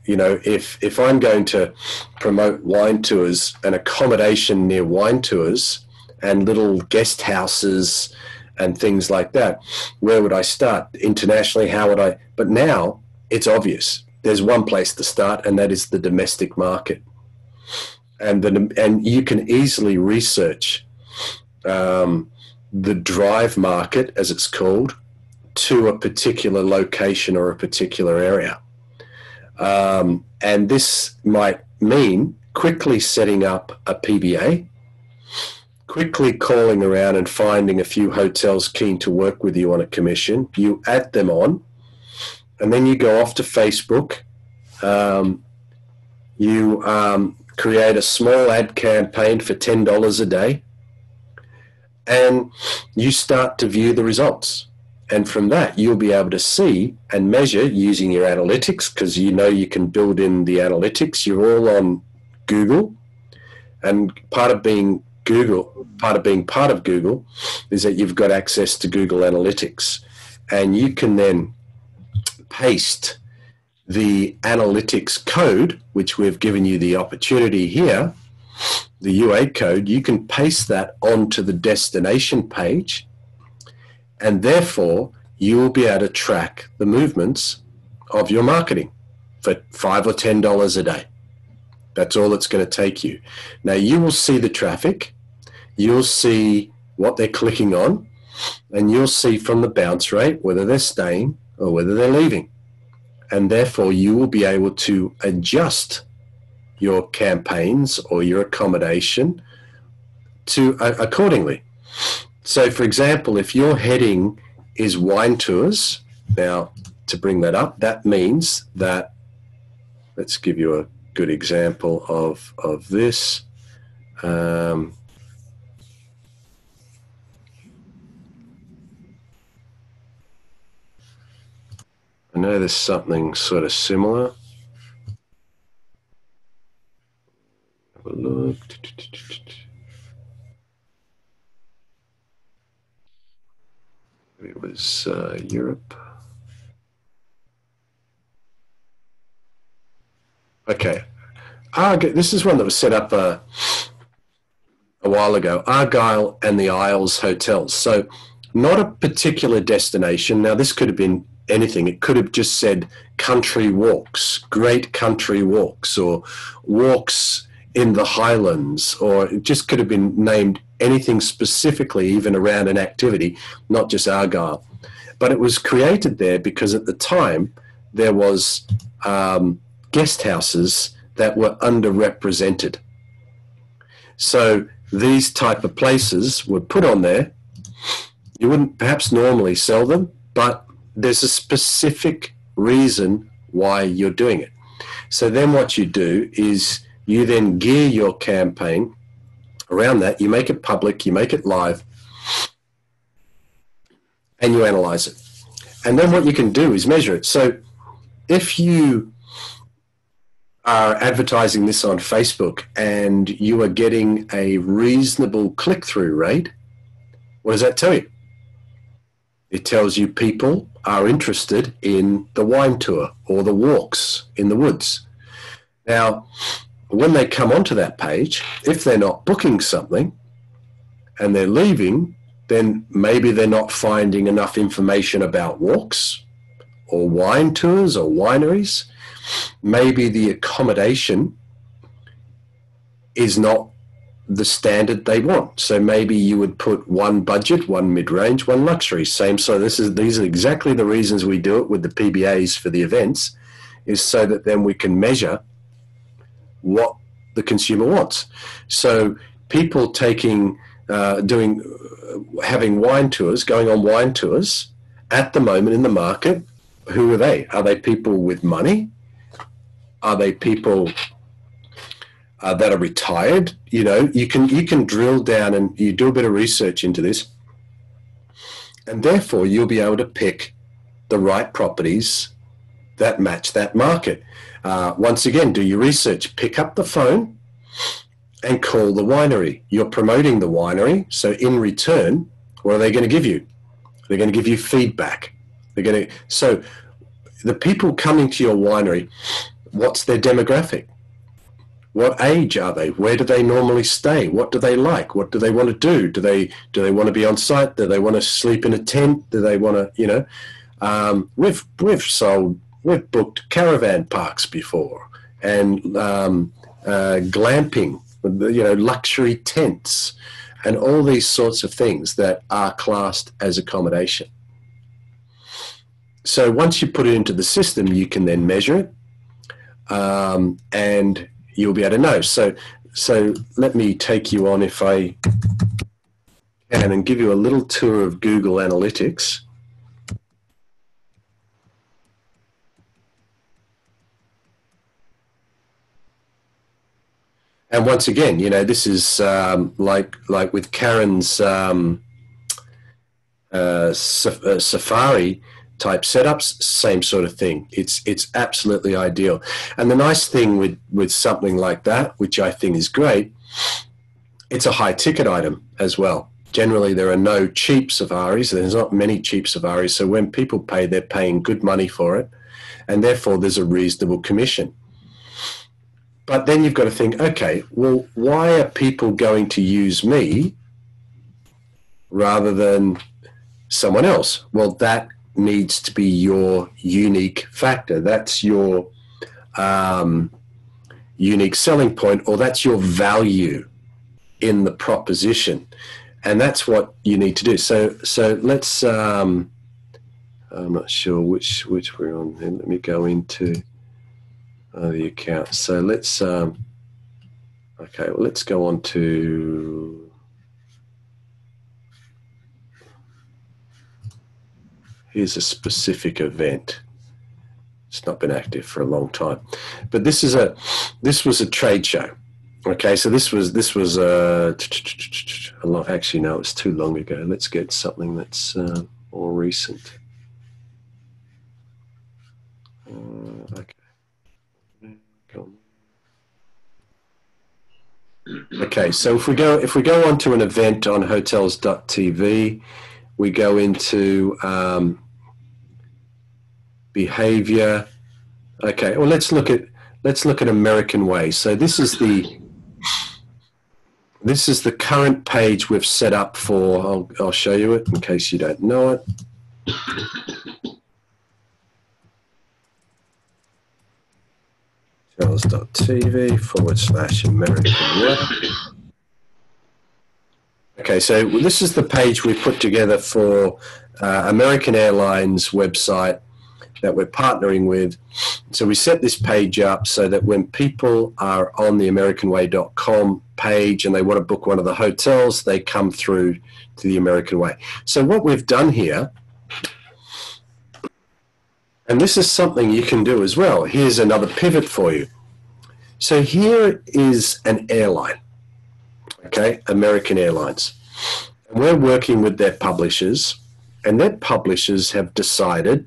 You know, if I'm going to promote wine tours and accommodation near wine tours and little guest houses and things like that, where would I start? Internationally, how would I? But now it's obvious. There's one place to start, and that is the domestic market. And you can easily research the drive market, as it's called, to a particular location or a particular area. And this might mean quickly setting up a PBA, quickly calling around and finding a few hotels keen to work with you on a commission. You add them on, and then you go off to Facebook. You create a small ad campaign for $10 a day, and you start to view the results. And from that, you'll be able to see and measure using your analytics, because you know you can build in the analytics. You're all on Google, and part of being part of Google is that you've got access to Google Analytics, and you can then paste the analytics code, which we've given you the opportunity here, the UA code. You can paste that onto the destination page, and therefore you will be able to track the movements of your marketing for $5 or $10 a day. That's all it's going to take you. Now you will see the traffic, you'll see what they're clicking on, and you'll see from the bounce rate whether they're staying or whether they're leaving. And therefore you will be able to adjust your campaigns or your accommodation to accordingly. So for example, if your heading is wine tours, now to bring that up, that means that, let's give you a good example of this. I know there's something sort of similar. Have a look. It was Europe. Okay. This is one that was set up a while ago. Argyle and the Isles Hotels. So not a particular destination. Now this could have been anything. It could have just said country walks, great country walks, or walks in the Highlands, or it just could have been named anything specifically, even around an activity, not just Argyle. But it was created there because at the time there was guest houses that were underrepresented. So these type of places were put on there. You wouldn't perhaps normally sell them, but there's a specific reason why you're doing it. So then what you do is you then gear your campaign around that. You make it public, you make it live, and you analyze it. And then what you can do is measure it. So if you are advertising this on Facebook and you are getting a reasonable click-through rate, what does that tell you? It tells you people are interested in the wine tour or the walks in the woods. Now, when they come onto that page, if they're not booking something and they're leaving, then maybe they're not finding enough information about walks or wine tours or wineries. Maybe the accommodation is not the standard they want. So maybe you would put one budget, one mid-range, one luxury. Same. So these are exactly the reasons we do it with the PBAs for the events, is so that then we can measure what the consumer wants. So people having wine tours, going on wine tours at the moment in the market, who are they? Are they people with money? Are they people that are retired. You know, you can drill down and you do a bit of research into this, and therefore you'll be able to pick the right properties that match that market. Once again, do your research. Pick up the phone and call the winery. You're promoting the winery, so in return, what are they going to give you? They're going to give you feedback. So the people coming to your winery, what's their demographic? What age are they? Where do they normally stay? What do they like? What do they want to do? Do they want to be on site? Do they want to sleep in a tent? Do they want to, you know? We've booked caravan parks before, and glamping, you know, luxury tents, and all these sorts of things that are classed as accommodation. So once you put it into the system, you can then measure it, and you'll be able to know. So let me take you on, if I can, and give you a little tour of Google Analytics. And once again, you know, this is like with Karen's Safari type setups, same sort of thing. It's absolutely ideal. And the nice thing with something like that, which I think is great, it's a high ticket item as well. Generally, there are no cheap safaris. There's not many cheap safaris. So when people pay, they're paying good money for it, and therefore there's a reasonable commission. But then you've got to think, okay, well, why are people going to use me rather than someone else? Well, that needs to be your unique factor. That's your unique selling point, or that's your value in the proposition. And that's what you need to do. So let's, I'm not sure which we're on. Let me go into the account. So let's, okay, well, let's go on to, here's a specific event. It's not been active for a long time, but this was a trade show. Okay, so this was a lot. Actually, no, it's too long ago. Let's get something that's more recent. Okay. Okay, so if we go onto an event on hotels.tv, we go into behavior. Okay, well let's look at American Way. So this is the current page we've set up for. I'll show you it in case you don't know it. hotels.tv/American Way. Okay, so this is the page we put together for American Airlines website that we're partnering with. So we set this page up so that when people are on the AmericanWay.com page and they want to book one of the hotels, they come through to the American Way. So what we've done here, and this is something you can do as well. Here's another pivot for you. So here is an airline, okay, American Airlines. And we're working with their publishers, and their publishers have decided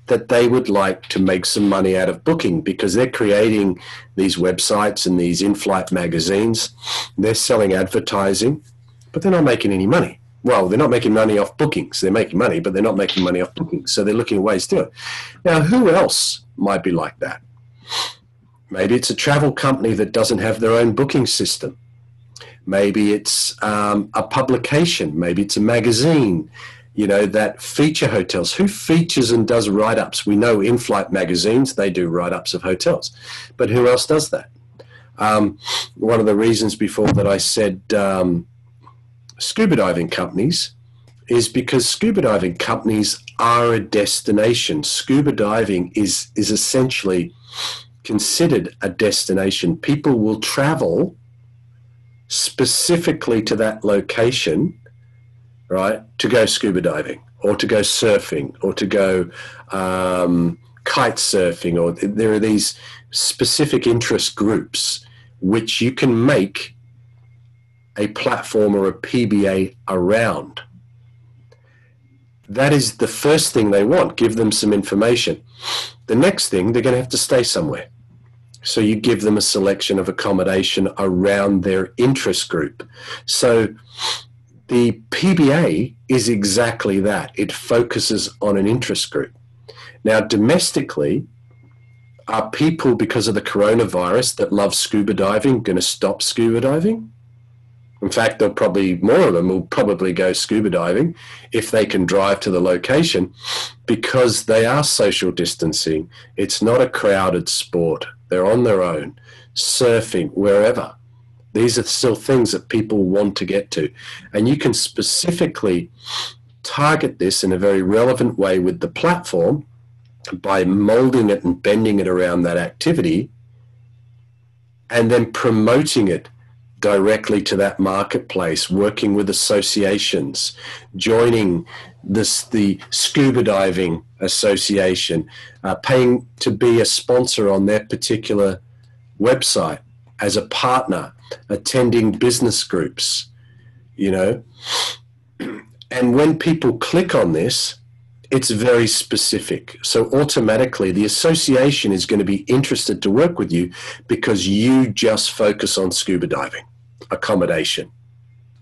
that they would like to make some money out of booking because they're creating these websites and these in-flight magazines. They're selling advertising, but they're not making any money. Well, they're not making money off bookings. They're making money, but they're not making money off bookings. So they're looking at ways to do it. Now, who else might be like that? Maybe it's a travel company that doesn't have their own booking system. Maybe it's a publication. Maybe it's a magazine, you know, that feature hotels. Who features and does write-ups? We know in-flight magazines, they do write-ups of hotels. But who else does that? One of the reasons before that I said scuba diving companies is because scuba diving companies are a destination. Scuba diving is essentially considered a destination. People will travel specifically to that location, right, to go scuba diving or to go surfing or to go kite surfing, or there are these specific interest groups which you can make a platform or a PBA around. That is the first thing they want. Give them some information. The next thing, they're going to have to stay somewhere. So you give them a selection of accommodation around their interest group. So the PBA is exactly that. It focuses on an interest group. Now, domestically, are people, because of the coronavirus, that love scuba diving going to stop scuba diving? In fact, more of them will probably go scuba diving if they can drive to the location, because they are social distancing. It's not a crowded sport. They're on their own, surfing, wherever. These are still things that people want to get to. And you can specifically target this in a very relevant way with the platform by molding it and bending it around that activity, and then promoting it directly to that marketplace, working with associations, joining the scuba diving association, paying to be a sponsor on their particular website as a partner, attending business groups, you know. And when people click on this, it's very specific. So automatically the association is going to be interested to work with you because you just focus on scuba diving accommodation.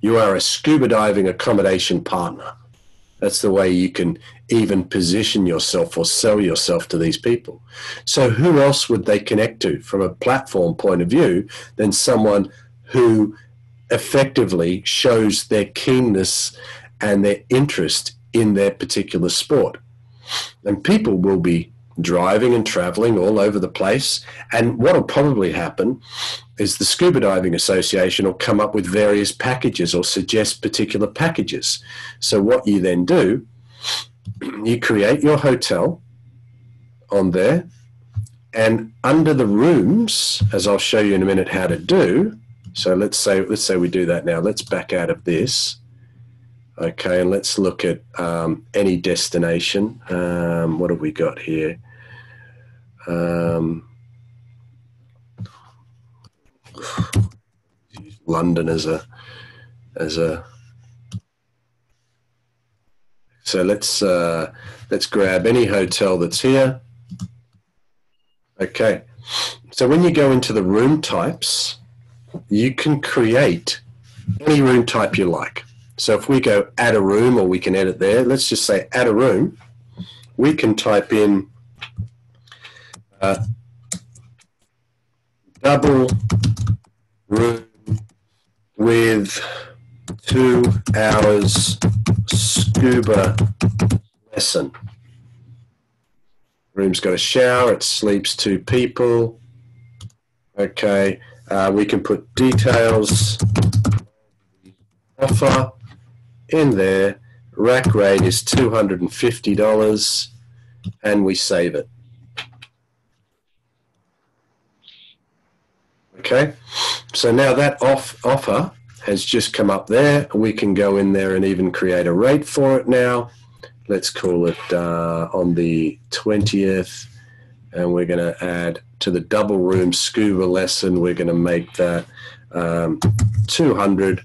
You are a scuba diving accommodation partner. That's the way you can even position yourself or sell yourself to these people. So who else would they connect to from a platform point of view than someone who effectively shows their keenness and their interest in their particular sport? And people will be driving and traveling all over the place. And what will probably happen is the Scuba Diving Association will come up with various packages or suggest particular packages. So what you then do, you create your hotel on there, and under the rooms, as I'll show you in a minute how to do. So let's say we do that now. Let's back out of this. Okay, and let's look at any destination. What have we got here? London as a. So let's grab any hotel that's here. Okay, so when you go into the room types, you can create any room type you like. So if we go add a room, or we can edit there, let's just say add a room, we can type in double room with 2 hours scuba lesson. Room's got a shower, it sleeps 2 people. Okay, we can put details, offer in there, rack rate is $250, and we save it. Okay, so now that offer has just come up there. We can go in there and even create a rate for it now. Let's call it on the 20th, and we're going to add to the double room scuba lesson, we're going to make that 200.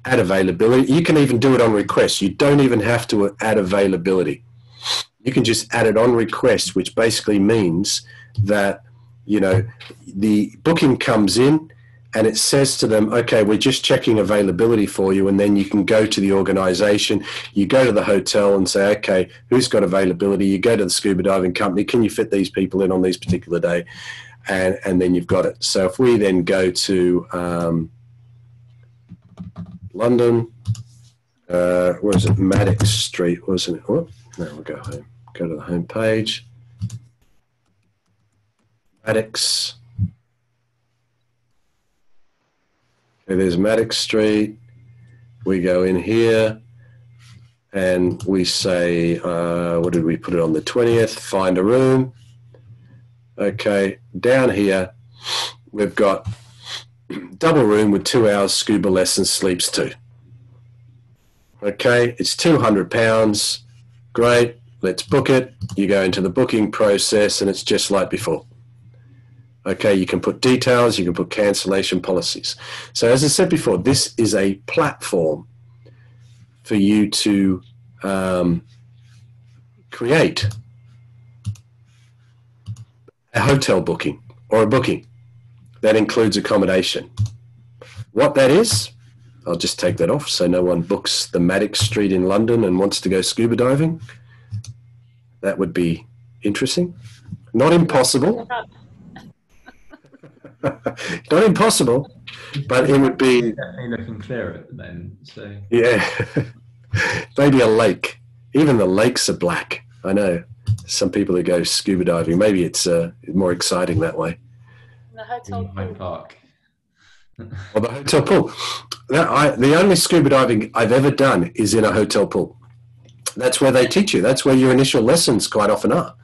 Add availability. You can even do it on request. You don't even have to add availability. You can just add it on request, which basically means that, you know, the booking comes in and it says to them, okay, we're just checking availability for you. And then you can go to the organization, you go to the hotel and say, okay, who's got availability? You go to the scuba diving company. Can you fit these people in on this particular day? And then you've got it. So if we then go to London, where is it? Maddox Street, wasn't it? Oh, no, we'll go home. Go to the home page. Maddox. Okay, there's Maddox Street. We go in here and we say, what did we put it on the 20th? Find a room. Okay, down here, we've got double room with 2 hours scuba lesson, sleeps 2. Okay, it's £200. Great, let's book it. You go into the booking process and it's just like before. Okay, you can put details, you can put cancellation policies. So as I said before, this is a platform for you to create a hotel booking or a booking that includes accommodation. What that is, I'll just take that off so no one books the Maddox Street in London and wants to go scuba diving. That would be interesting. Not impossible. Not impossible, but it would be... Definitely looking clear at the moment. So. Yeah, maybe a lake. Even the lakes are black. I know. Some people that go scuba diving, maybe it's more exciting that way. The hotel pool. Park. Or the hotel pool. The only scuba diving I've ever done is in a hotel pool. That's where they teach you. That's where your initial lessons quite often are.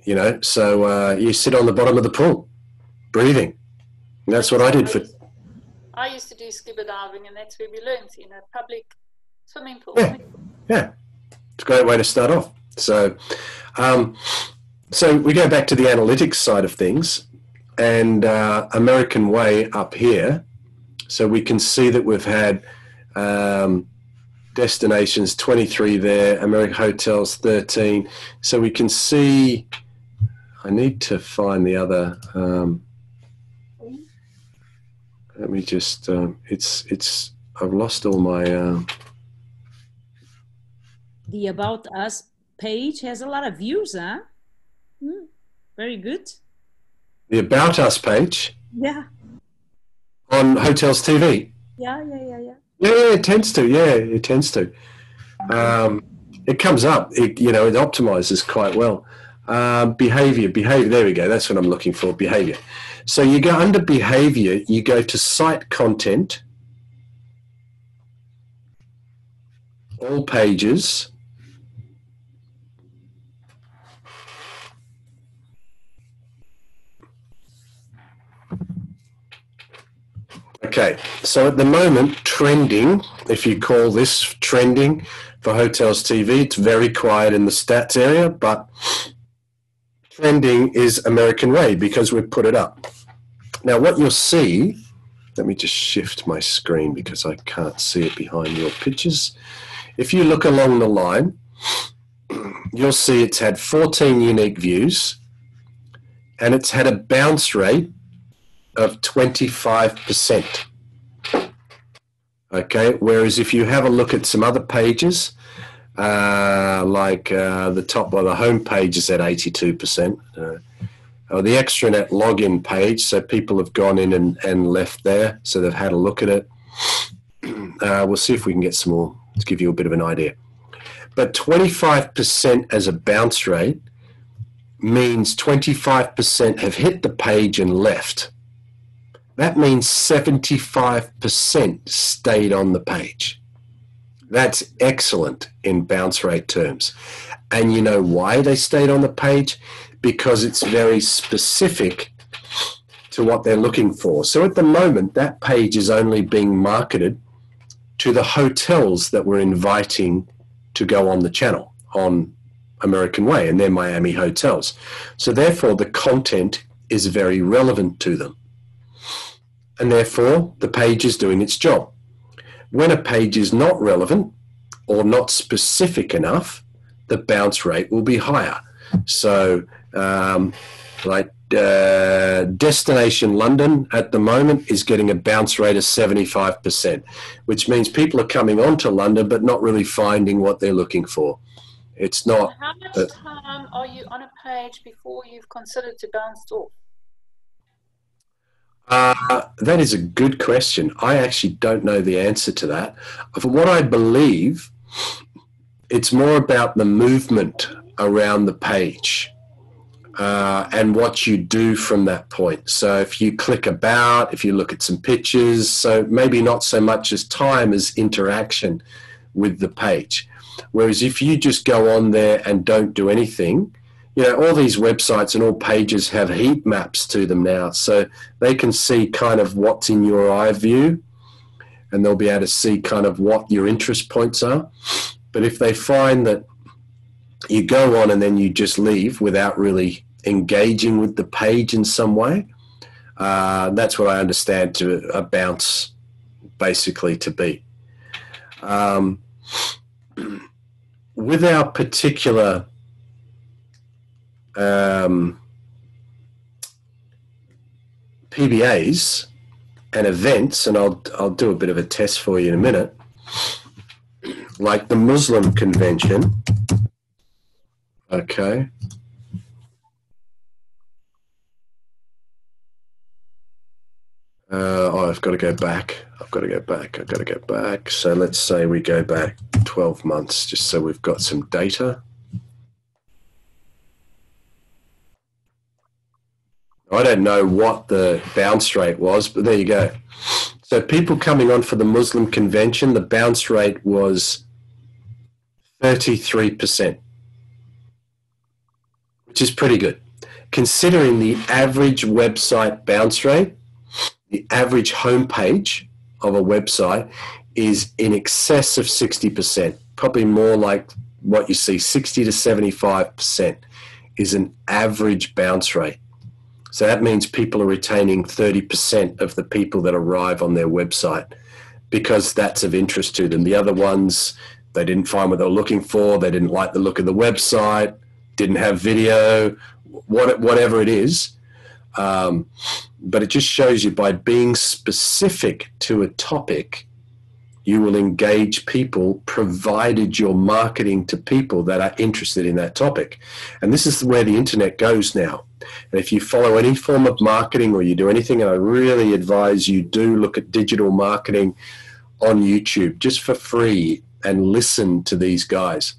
You know, so you sit on the bottom of the pool, breathing. And that's what I did for... I used to do scuba diving, and that's where we learned, in a public swimming pool. Yeah. It's a great way to start off. So, so we go back to the analytics side of things, and American Way up here. So we can see that we've had destinations 23 there, American Hotels 13. So we can see... I need to find the other. Let me just. It's. I've lost all my. The About Us page has a lot of views, huh? Very good. The About Us page. Yeah. On Hotels TV. Yeah. Yeah, it tends to. Yeah, it tends to. It comes up. It optimizes quite well. Behavior, there we go, that's what I'm looking for, behavior. So you go under behavior, you go to site content, all pages, okay, so at the moment, trending, if you call this trending for Hotels TV, it's very quiet in the stats area, but trending is American Way because we've put it up. Now what you'll see, let me just shift my screen because I can't see it behind your pictures. If you look along the line, you'll see it's had 14 unique views and it's had a bounce rate of 25%. Okay, whereas if you have a look at some other pages, the top of the home page is at 82%. Or the extranet login page, so people have gone in and left there, so they've had a look at it. We'll see if we can get some more to give you a bit of an idea. But 25% as a bounce rate means 25% have hit the page and left. That means 75% stayed on the page. That's excellent in bounce rate terms. And you know why they stayed on the page? Because it's very specific to what they're looking for. So at the moment, that page is only being marketed to the hotels that we're inviting to go on the channel on American Way, and they're Miami hotels. So therefore, the content is very relevant to them. And therefore, the page is doing its job. When a page is not relevant or not specific enough, the bounce rate will be higher. So Destination London at the moment is getting a bounce rate of 75%, which means people are coming onto London but not really finding what they're looking for. It's not... How much time are you on a page before you've considered to bounce off? That is a good question. I actually don't know the answer to that. From what I believe, it's more about the movement around the page and what you do from that point. So if you click about, if you look at some pictures, so maybe not so much as time as interaction with the page. Whereas if you just go on there and don't do anything, you know, all these websites and all pages have heat maps to them now, so they can see kind of what's in your eye view, and they'll be able to see kind of what your interest points are. But if they find that you go on and then you just leave without really engaging with the page in some way. That's what I understand to a bounce basically to be. With our particular PBAs and events, and I'll do a bit of a test for you in a minute, like the Muslim convention. Okay. I've got to go back. I've got to go back. So let's say we go back 12 months, just so we've got some data. I don't know what the bounce rate was, but there you go. So people coming on for the Muslim convention, the bounce rate was 33%, which is pretty good. Considering the average website bounce rate, the average homepage of a website is in excess of 60%, probably more like what you see, 60 to 75% is an average bounce rate. So that means people are retaining 30% of the people that arrive on their website because that's of interest to them. The other ones, they didn't find what they were looking for, they didn't like the look of the website, didn't have video, whatever it is. But it just shows you by being specific to a topic, you will engage people provided you're marketing to people that are interested in that topic. And this is where the internet goes now. And if you follow any form of marketing or you do anything, and I really advise you do look at digital marketing on YouTube just for free and listen to these guys.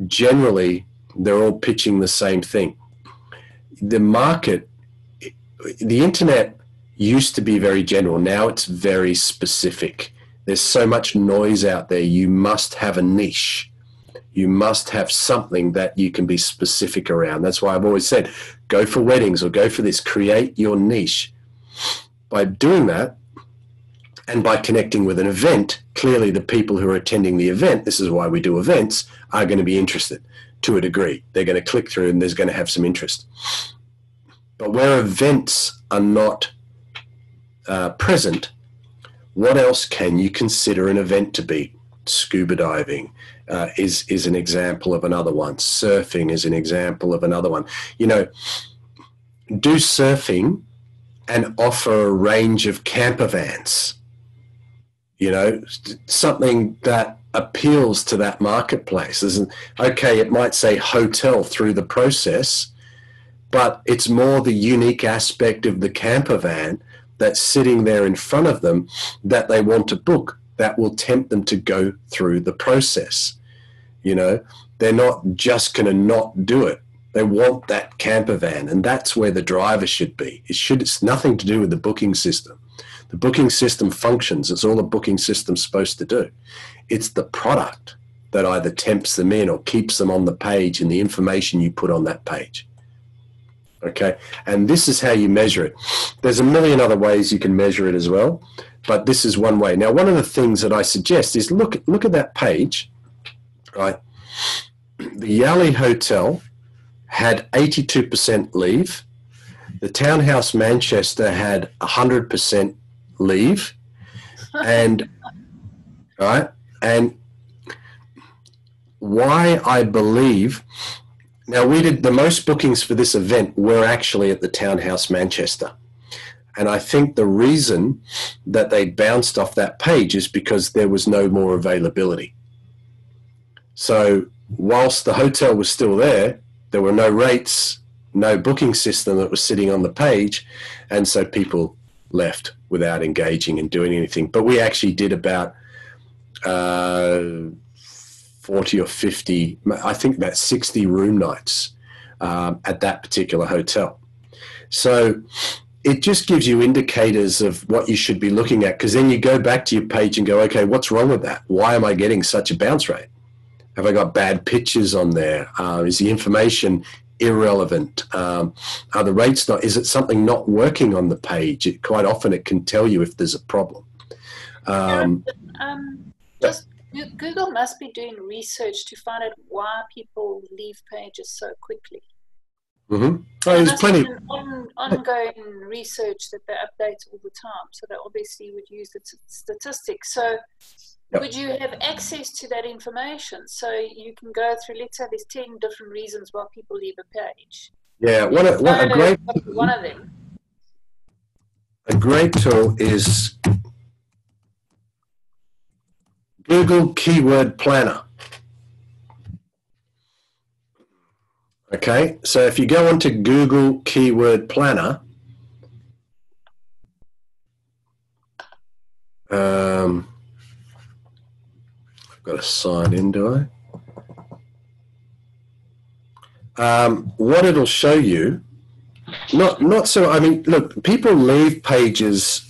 Generally, they're all pitching the same thing. The market, the internet used to be very general. Now it's very specific. There's so much noise out there. You must have a niche. You must have something that you can be specific around. That's why I've always said, go for weddings or go for this. Create your niche. By doing that and by connecting with an event, clearly the people who are attending the event, this is why we do events, are going to be interested to a degree. They're going to click through and there's going to have some interest. But where events are not present, what else can you consider an event to be? Scuba diving is an example of another one. Surfing is an example of another one. You know, do surfing and offer a range of camper vans. You know, something that appeals to that marketplace. Okay, it might say hotel through the process, but it's more the unique aspect of the camper van that's sitting there in front of them that they want to book, that will tempt them to go through the process. You know, they're not just going to not do it. They want that camper van, and that's where the driver should be. It's nothing to do with the booking system. The booking system functions. It's all the booking system's supposed to do. It's the product that either tempts them in or keeps them on the page and the information you put on that page. Okay, and this is how you measure it. There's a million other ways you can measure it as well, but this is one way. Now, one of the things that I suggest is look at that page, right? The Yali Hotel had 82% leave. The Townhouse Manchester had 100% leave, and right, and why I believe. Now, we did the most bookings for this event were actually at the Townhouse Manchester. And I think the reason that they bounced off that page is because there was no more availability. So whilst the hotel was still there, there were no rates, no booking system that was sitting on the page. And so people left without engaging and doing anything. But we actually did about 40 or 50, I think about 60 room nights at that particular hotel. So it just gives you indicators of what you should be looking at, because then you go back to your page and go, okay, what's wrong with that? Why am I getting such a bounce rate? Have I got bad pictures on there? Is the information irrelevant? Are the rates not, is it something not working on the page? Quite often it can tell you if there's a problem. Google must be doing research to find out why people leave pages so quickly. Oh, And there's that's plenty. an ongoing research that they update all the time. So they obviously would use the statistics. So Yep. would you have access to that information? So you can go through, let's say there's 10 different reasons why people leave a page. Yeah, You know one of them. A great tool is Google Keyword Planner. Okay, so if you go onto Google Keyword Planner, I've got to sign in, do I? What it'll show you, not so, I mean, look, people leave pages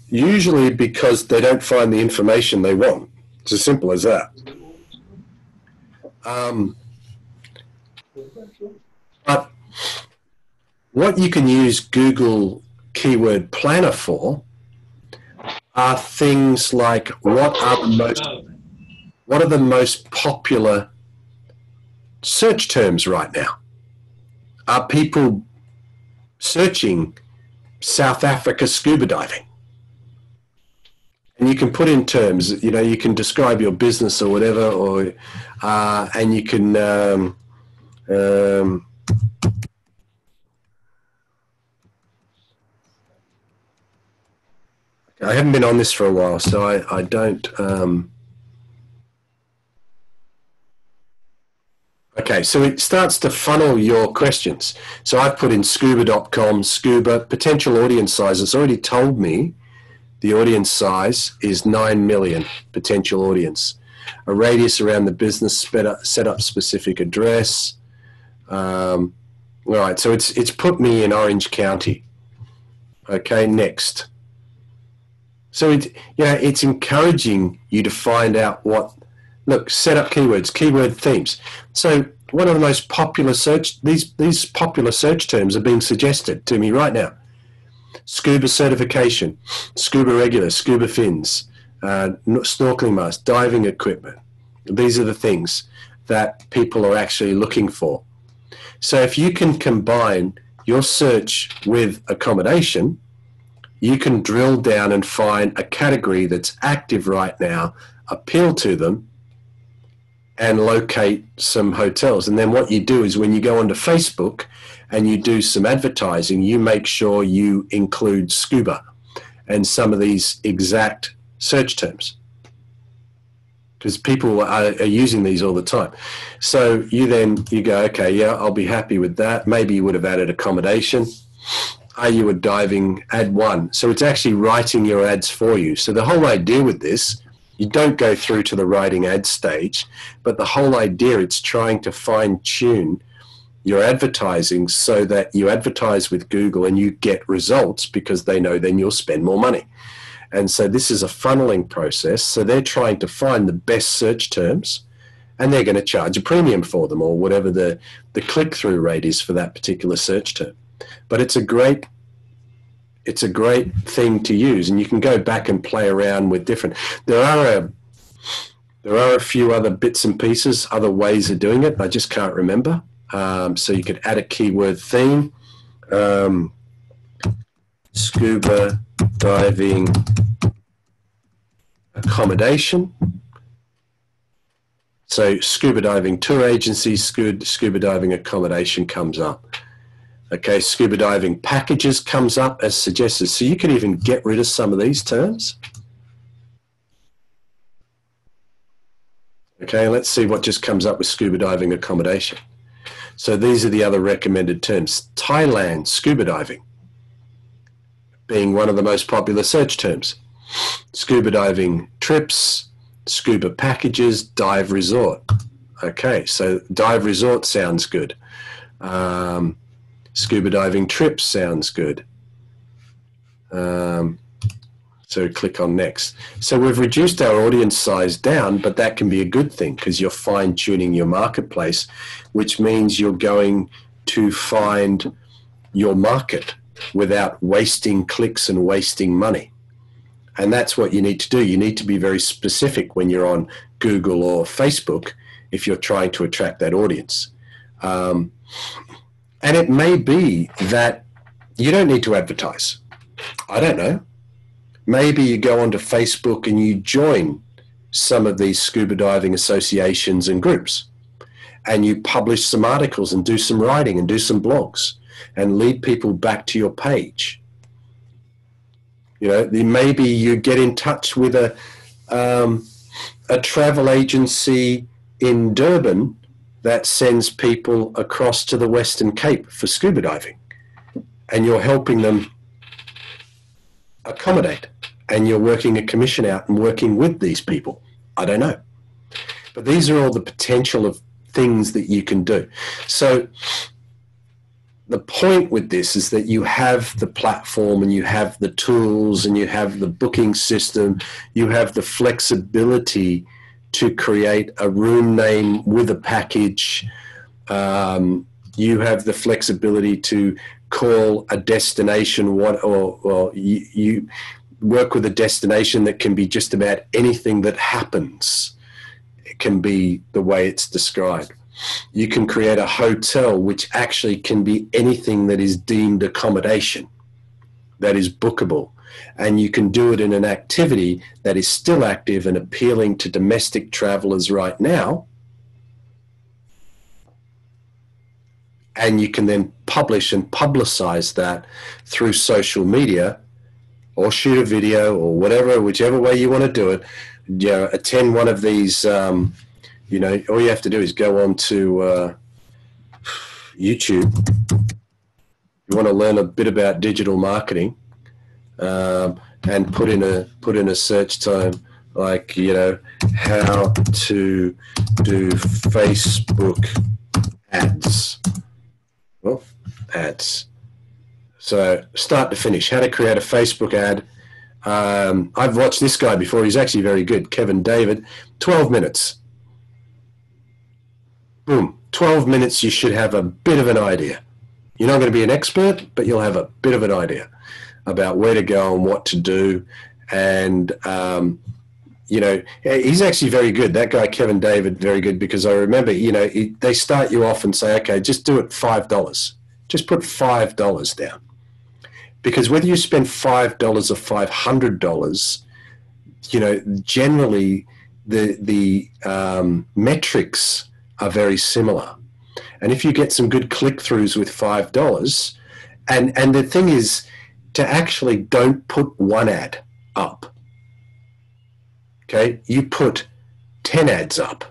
usually because they don't find the information they want. It's as simple as that. But what you can use Google Keyword Planner for are things like what are the most popular search terms right now? Are people searching South Africa scuba diving? And you can put in terms, you can describe your business or whatever, or and you can I haven't been on this for a while, so I don't. Okay, so it starts to funnel your questions. So I've put in scuba.com, scuba, potential audience size. It's already told me the audience size is 9 million potential audience. A radius around the business, set up specific address. All right, so it's put me in Orange County. Okay, next. So it's encouraging you to find out set up keywords, keyword themes. So one of the most popular these popular search terms are being suggested to me right now. Scuba certification, scuba regular, scuba fins, snorkeling mask, diving equipment. These are the things that people are actually looking for. So if you can combine your search with accommodation, you can drill down and find a category that's active right now, appeal to them, and locate some hotels. And then what you do is when you go onto Facebook and you do some advertising, you make sure you include scuba and some of these exact search terms, because people are using these all the time. So you go, okay, yeah, I'll be happy with that. Maybe you would have added accommodation. Are you a diving? Add one. So it's actually writing your ads for you. So the whole idea with this, you don't go through to the writing ad stage, but the whole idea, it's trying to fine tune your advertising so that you advertise with Google and you get results, because they know then you'll spend more money. And so this is a funneling process. So they're trying to find the best search terms, and they're going to charge a premium for them, or whatever the click-through rate is for that particular search term. But it's a great thing to use, and you can go back and play around with different. There are a few other bits and pieces, other ways of doing it. I just can't remember. So you could add a keyword theme, scuba diving accommodation. So scuba diving tour agency, scuba diving accommodation comes up. Okay, scuba diving packages comes up as suggested. So you can even get rid of some of these terms. Okay, let's see what just comes up with scuba diving accommodation. So these are the other recommended terms. Thailand scuba diving being one of the most popular search terms. Scuba diving trips, scuba packages, dive resort. Okay, so dive resort sounds good. Scuba diving trips sounds good. So click on next. So we've reduced our audience size down, but that can be a good thing because you're fine tuning your marketplace, which means you're going to find your market without wasting clicks and wasting money. And that's what you need to do. You need to be very specific when you're on Google or Facebook if you're trying to attract that audience. And it may be that you don't need to advertise. I don't know. Maybe you go onto Facebook and you join some of these scuba diving associations and groups, and you publish some articles and do some writing and do some blogs and lead people back to your page. You know, maybe you get in touch with a travel agency in Durban that sends people across to the Western Cape for scuba diving, and you're helping them accommodate, and you're working a commission out and working with these people. I don't know. But these are all the potential of things that you can do. So the point with this is that you have the platform and you have the tools and you have the booking system, you have the flexibility to create a room name with a package. You have the flexibility to call a destination you work with a destination that can be just about anything that happens. It can be the way it's described. You can create a hotel which actually can be anything that is deemed accommodation, that is bookable. And you can do it in an activity that is still active and appealing to domestic travelers right now. And you can then publish and publicize that through social media, or shoot a video, or whatever, whichever way you want to do it. You know, attend one of these, you know, all you have to do is go on to YouTube. You want to learn a bit about digital marketing, and put in a search time like, you know, how to do Facebook ads. Well, ads. So start to finish, how to create a Facebook ad. I've watched this guy before. He's actually very good. Kevin David, 12 minutes. Boom, 12 minutes. You should have a bit of an idea. You're not going to be an expert, but you'll have a bit of an idea about where to go and what to do. And, you know, he's actually very good. That guy, Kevin David, very good, because I remember, you know, they start you off and say, okay, just do it $5. Just put $5 down. Because whether you spend $5 or $500, you know, generally the metrics are very similar. And if you get some good click-throughs with $5, and the thing is to actually don't put one ad up. Okay, you put 10 ads up,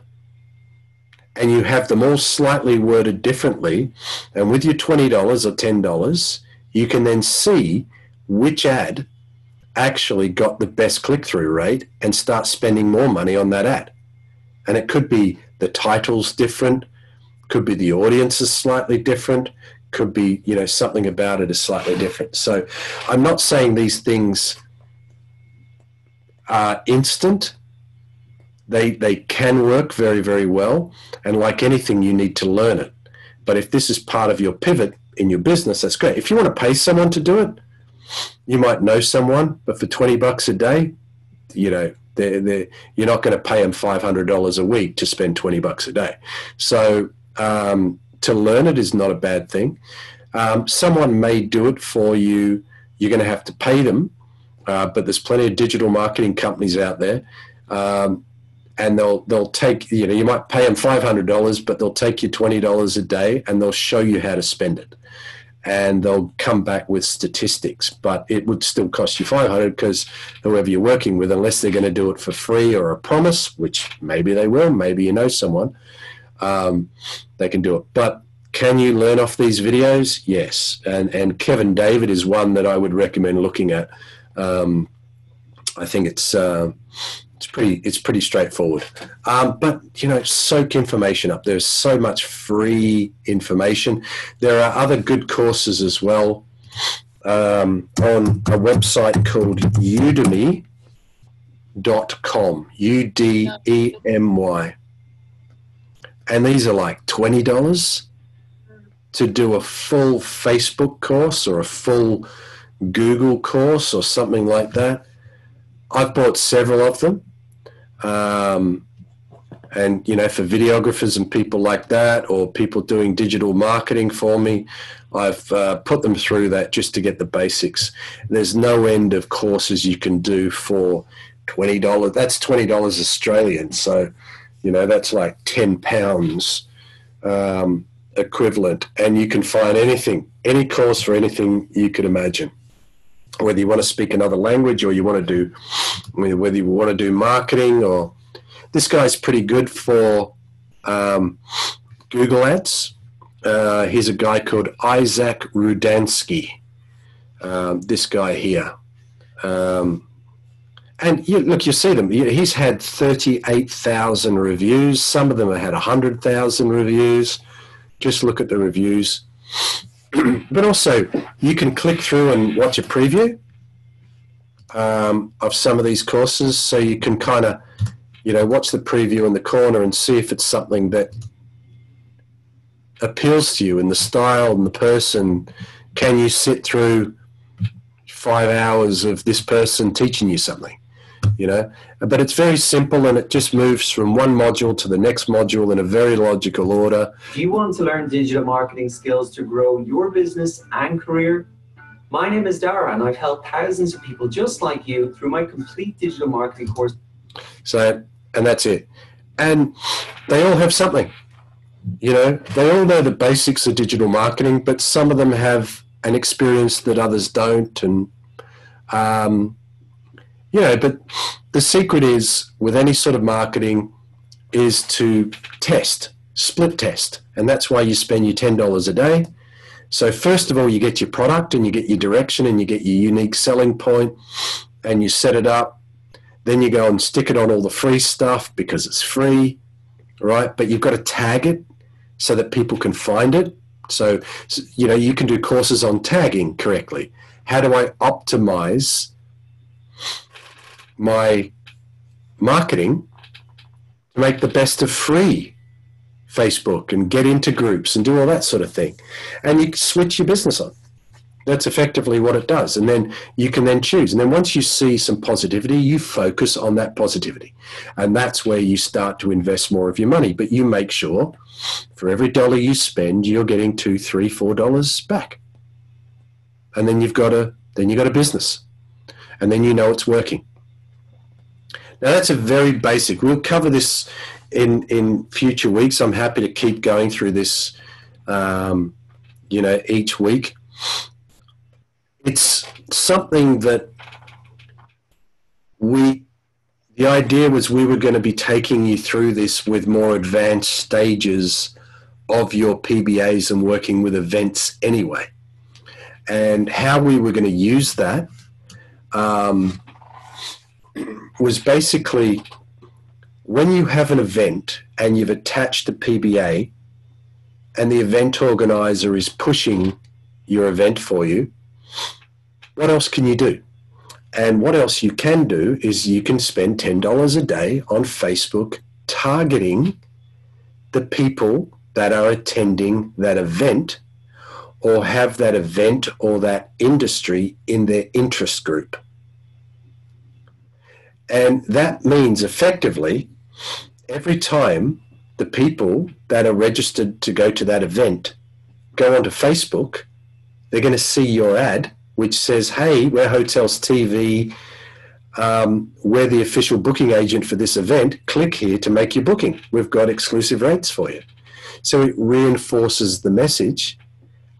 and you have them all slightly worded differently. And with your $20 or $10, you can then see which ad actually got the best click-through rate and start spending more money on that ad. And it could be the title's different, could be the audience is slightly different, could be, you know, something about it is slightly different. So I'm not saying these things are instant. They can work very, very well. And like anything, you need to learn it. But if this is part of your pivot in your business, that's great. If you want to pay someone to do it, you might know someone, but for $20 a day, you know, you're not going to pay them $500 a week to spend $20 a day. So to learn it is not a bad thing. Someone may do it for you. You're going to have to pay them, but there's plenty of digital marketing companies out there, and they'll take, you know, you might pay them $500, but they'll take you $20 a day and they'll show you how to spend it. And they'll come back with statistics, but it would still cost you $500 because whoever you're working with, unless they're going to do it for free or a promise, which maybe they will, maybe you know someone, they can do it. But can you learn off these videos? Yes. And Kevin David is one that I would recommend looking at. I think it's pretty straightforward. But, you know, soak information up. There's so much free information. There are other good courses as well on a website called udemy.com, UDEMY. And these are like $20 to do a full Facebook course or a full Google course or something like that. I've bought several of them. And, you know, for videographers and people like that, or people doing digital marketing for me, I've put them through that just to get the basics. There's no end of courses you can do for $20. That's $20 Australian. So, you know, that's like £10 equivalent. And you can find anything, any course for anything you could imagine. Whether you want to speak another language, or you want to do, whether you want to do marketing, or this guy's pretty good for Google Ads. Here's a guy called Isaac Rudansky, this guy here. And look, you see them. He's had 38,000 reviews. Some of them have had 100,000 reviews. Just look at the reviews. But also, you can click through and watch a preview of some of these courses. So you can kind of, you know, watch the preview in the corner and see if it's something that appeals to you in the style and the person. Can you sit through 5 hours of this person teaching you something, you know? But it's very simple, and it just moves from one module to the next module in a very logical order. Do you want to learn digital marketing skills to grow your business and career? My name is Dara, and I've helped thousands of people just like you through my complete digital marketing course. So, and that's it. And they all have something. You know, they all know the basics of digital marketing, but some of them have an experience that others don't. And, you know, but the secret is, with any sort of marketing, is to test, split test. And that's why you spend your $10 a day. So first of all, you get your product, and you get your direction, and you get your unique selling point, and you set it up. Then you go and stick it on all the free stuff because it's free, right? But you've got to tag it so that people can find it. So, you know, you can do courses on tagging correctly. How do I optimize my marketing to make the best of free Facebook and get into groups and do all that sort of thing? And you switch your business on. That's effectively what it does. And then you can then choose. And then once you see some positivity, you focus on that positivity. And that's where you start to invest more of your money. But you make sure for every dollar you spend, you're getting $2, $3, $4 back. And then you've got a business. And then you know it's working. Now that's a very basic. We'll cover this in future weeks. I'm happy to keep going through this, you know, each week. It's something that the idea was we were going to be taking you through this with more advanced stages of your PBAs and working with events anyway. And how we were going to use that was basically, when you have an event and you've attached a PBA and the event organizer is pushing your event for you, what else can you do? And what else you can do is you can spend $10 a day on Facebook targeting the people that are attending that event or have that event or that industry in their interest group. And that means effectively every time the people that are registered to go to that event go onto Facebook, they're going to see your ad, which says, hey, we're Hotels TV, we're the official booking agent for this event. Click here to make your booking. We've got exclusive rates for you. So it reinforces the message,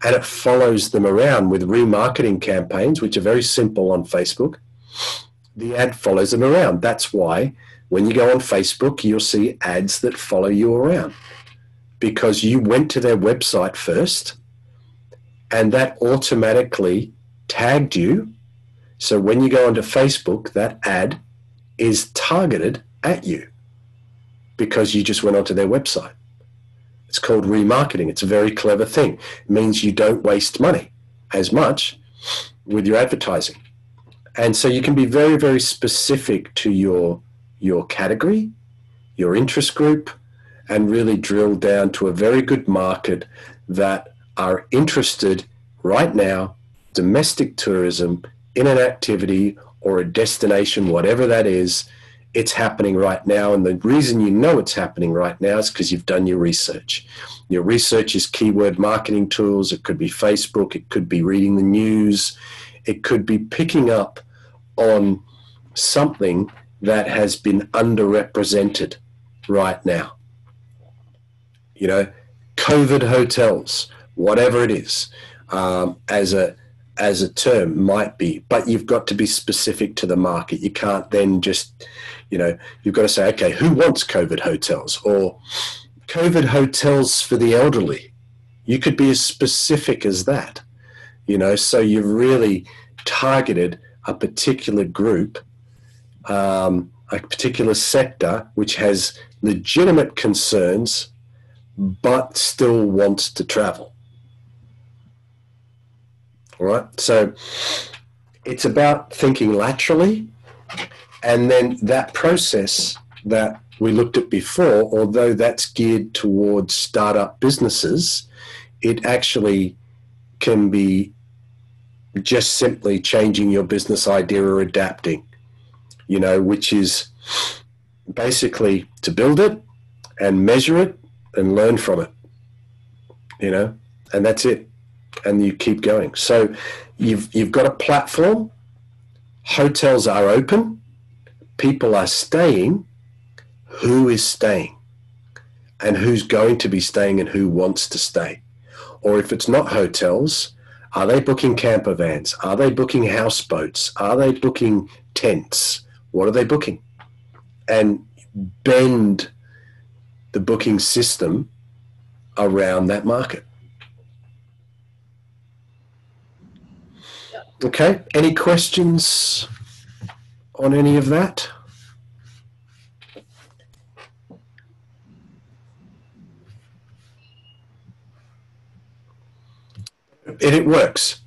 and it follows them around with remarketing campaigns, which are very simple on Facebook. The ad follows them around. That's why when you go on Facebook, you'll see ads that follow you around, because you went to their website first, and that automatically tagged you. So when you go onto Facebook, that ad is targeted at you because you just went onto their website. It's called remarketing. It's a very clever thing. It means you don't waste money as much with your advertising. And so you can be very, very specific to your category, your interest group, and really drill down to a very good market that are interested right now, domestic tourism, in an activity or a destination, whatever that is, it's happening right now. And the reason you know it's happening right now is because you've done your research. Your research is keyword marketing tools. It could be Facebook. It could be reading the news. It could be picking up on something that has been underrepresented right now. You know, COVID hotels, whatever it is, as a term might be, but you've got to be specific to the market. You can't then just, you know, you've got to say, okay, who wants COVID hotels or COVID hotels for the elderly? You could be as specific as that, you know, so you've really targeted a particular group, a particular sector, which has legitimate concerns, but still wants to travel. All right. So it's about thinking laterally, and then that process that we looked at before, although that's geared towards startup businesses, it actually can be just simply changing your business idea or adapting, you know, which is basically to build it and measure it and learn from it, you know, and that's it. And you keep going. So you've got a platform, hotels are open, people are staying. Who is staying? And who's going to be staying and who wants to stay? Or if it's not hotels, are they booking camper vans? Are they booking houseboats? Are they booking tents? What are they booking? And bend the booking system around that market. Okay, any questions on any of that? It works.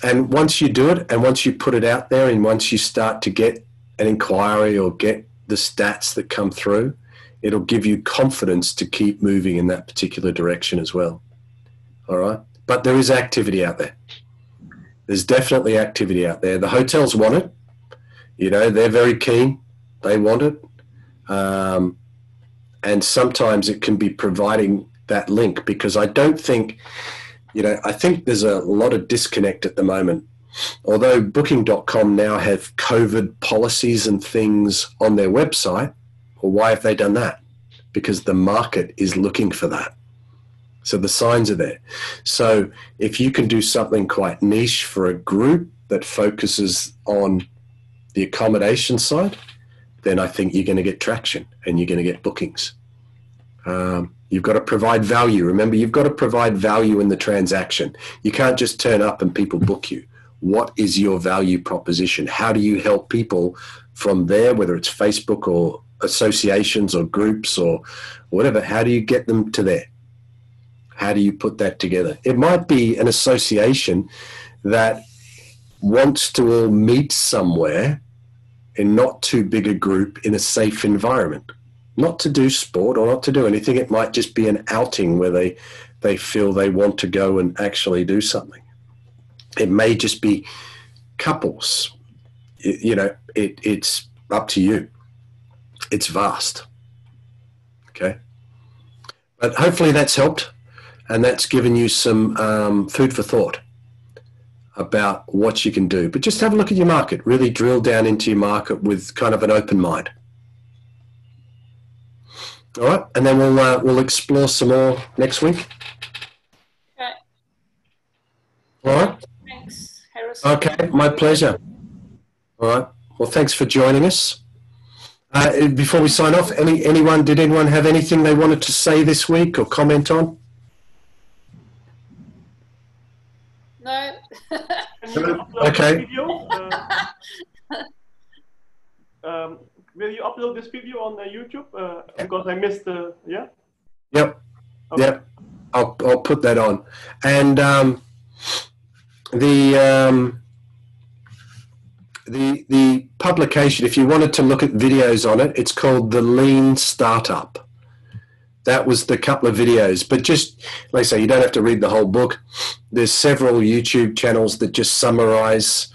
And once you do it, and once you put it out there, and once you start to get an inquiry or get the stats that come through, it'll give you confidence to keep moving in that particular direction as well. All right? But there is activity out there. There's definitely activity out there. The hotels want it. You know, they're very keen. They want it. And sometimes it can be providing that link, because I don't think, you know, I think there's a lot of disconnect at the moment. Although Booking.com now have COVID policies and things on their website, well, why have they done that? Because the market is looking for that. So the signs are there. So if you can do something quite niche for a group that focuses on the accommodation side, then I think you're going to get traction and you're going to get bookings. You've got to provide value. Remember, you've got to provide value in the transaction. You can't just turn up and people book you. What is your value proposition? How do you help people from there, whether it's Facebook or associations or groups or whatever? How do you get them to there? How do you put that together? It might be an association that wants to all meet somewhere in not too big a group in a safe environment. Not to do sport or not to do anything. It might just be an outing where they feel they want to go and actually do something. It may just be couples. You know, it's up to you. It's vast. Okay? But hopefully that's helped. And that's given you some food for thought about what you can do. But just have a look at your market. Really drill down into your market with kind of an open mind. All right, and then we'll explore some more next week. Okay. All right. Thanks, Harrison. Okay, my pleasure. All right. Well, thanks for joining us. Before we sign off, did anyone have anything they wanted to say this week or comment on? No. Okay. Will you upload this video on YouTube? Because I missed the, yeah? Yep. Okay. Yep. I'll put that on. And the publication, if you wanted to look at videos on it, it's called The Lean Startup. That was the couple of videos. But just, like I say, you don't have to read the whole book. There's several YouTube channels that just summarize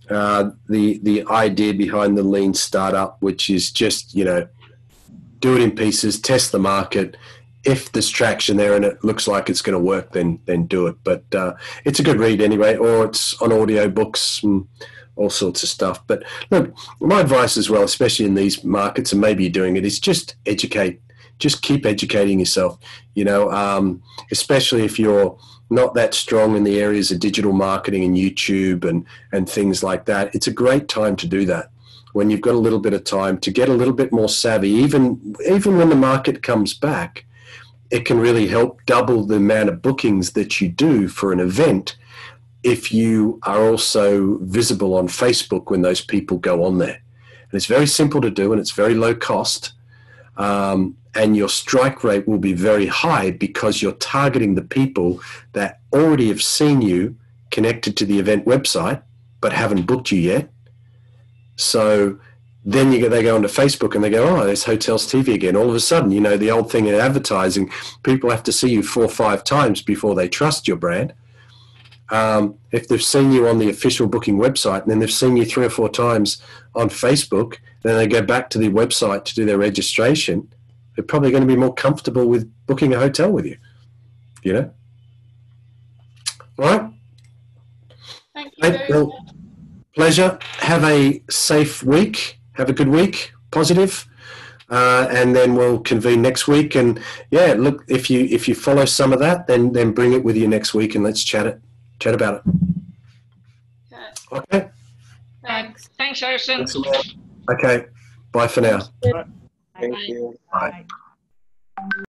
the idea behind the lean startup, which is just, you know, do it in pieces, test the market. If there's traction there and it looks like it's going to work, then do it. But it's a good read anyway, or it's on audio books and all sorts of stuff. But look, my advice as well, especially in these markets, and maybe you're doing it, is just educate. Just keep educating yourself, you know, especially if you're not that strong in the areas of digital marketing and YouTube and things like that. It's a great time to do that when you've got a little bit of time to get a little bit more savvy. Even when the market comes back, it can really help double the amount of bookings that you do for an event if you are also visible on Facebook when those people go on there. And it's very simple to do, and it's very low cost. And your strike rate will be very high because you're targeting the people that already have seen you connected to the event website but haven't booked you yet. So then they go onto Facebook and they go, oh, there's Hotels TV again. All of a sudden, you know, the old thing in advertising, people have to see you 4 or 5 times before they trust your brand. If they've seen you on the official booking website and then they've seen you 3 or 4 times on Facebook, then they go back to the website to do their registration, they're probably going to be more comfortable with booking a hotel with you, you know? All right. Thank you very Well, much. pleasure. Have a safe week. Have a good week. Positive. And then we'll convene next week. And yeah, look, if you follow some of that, then bring it with you next week and let's chat about it. Okay. Thanks. Thanks, Harrison. Thanks a lot. Okay. Bye for now. Thank you. Bye.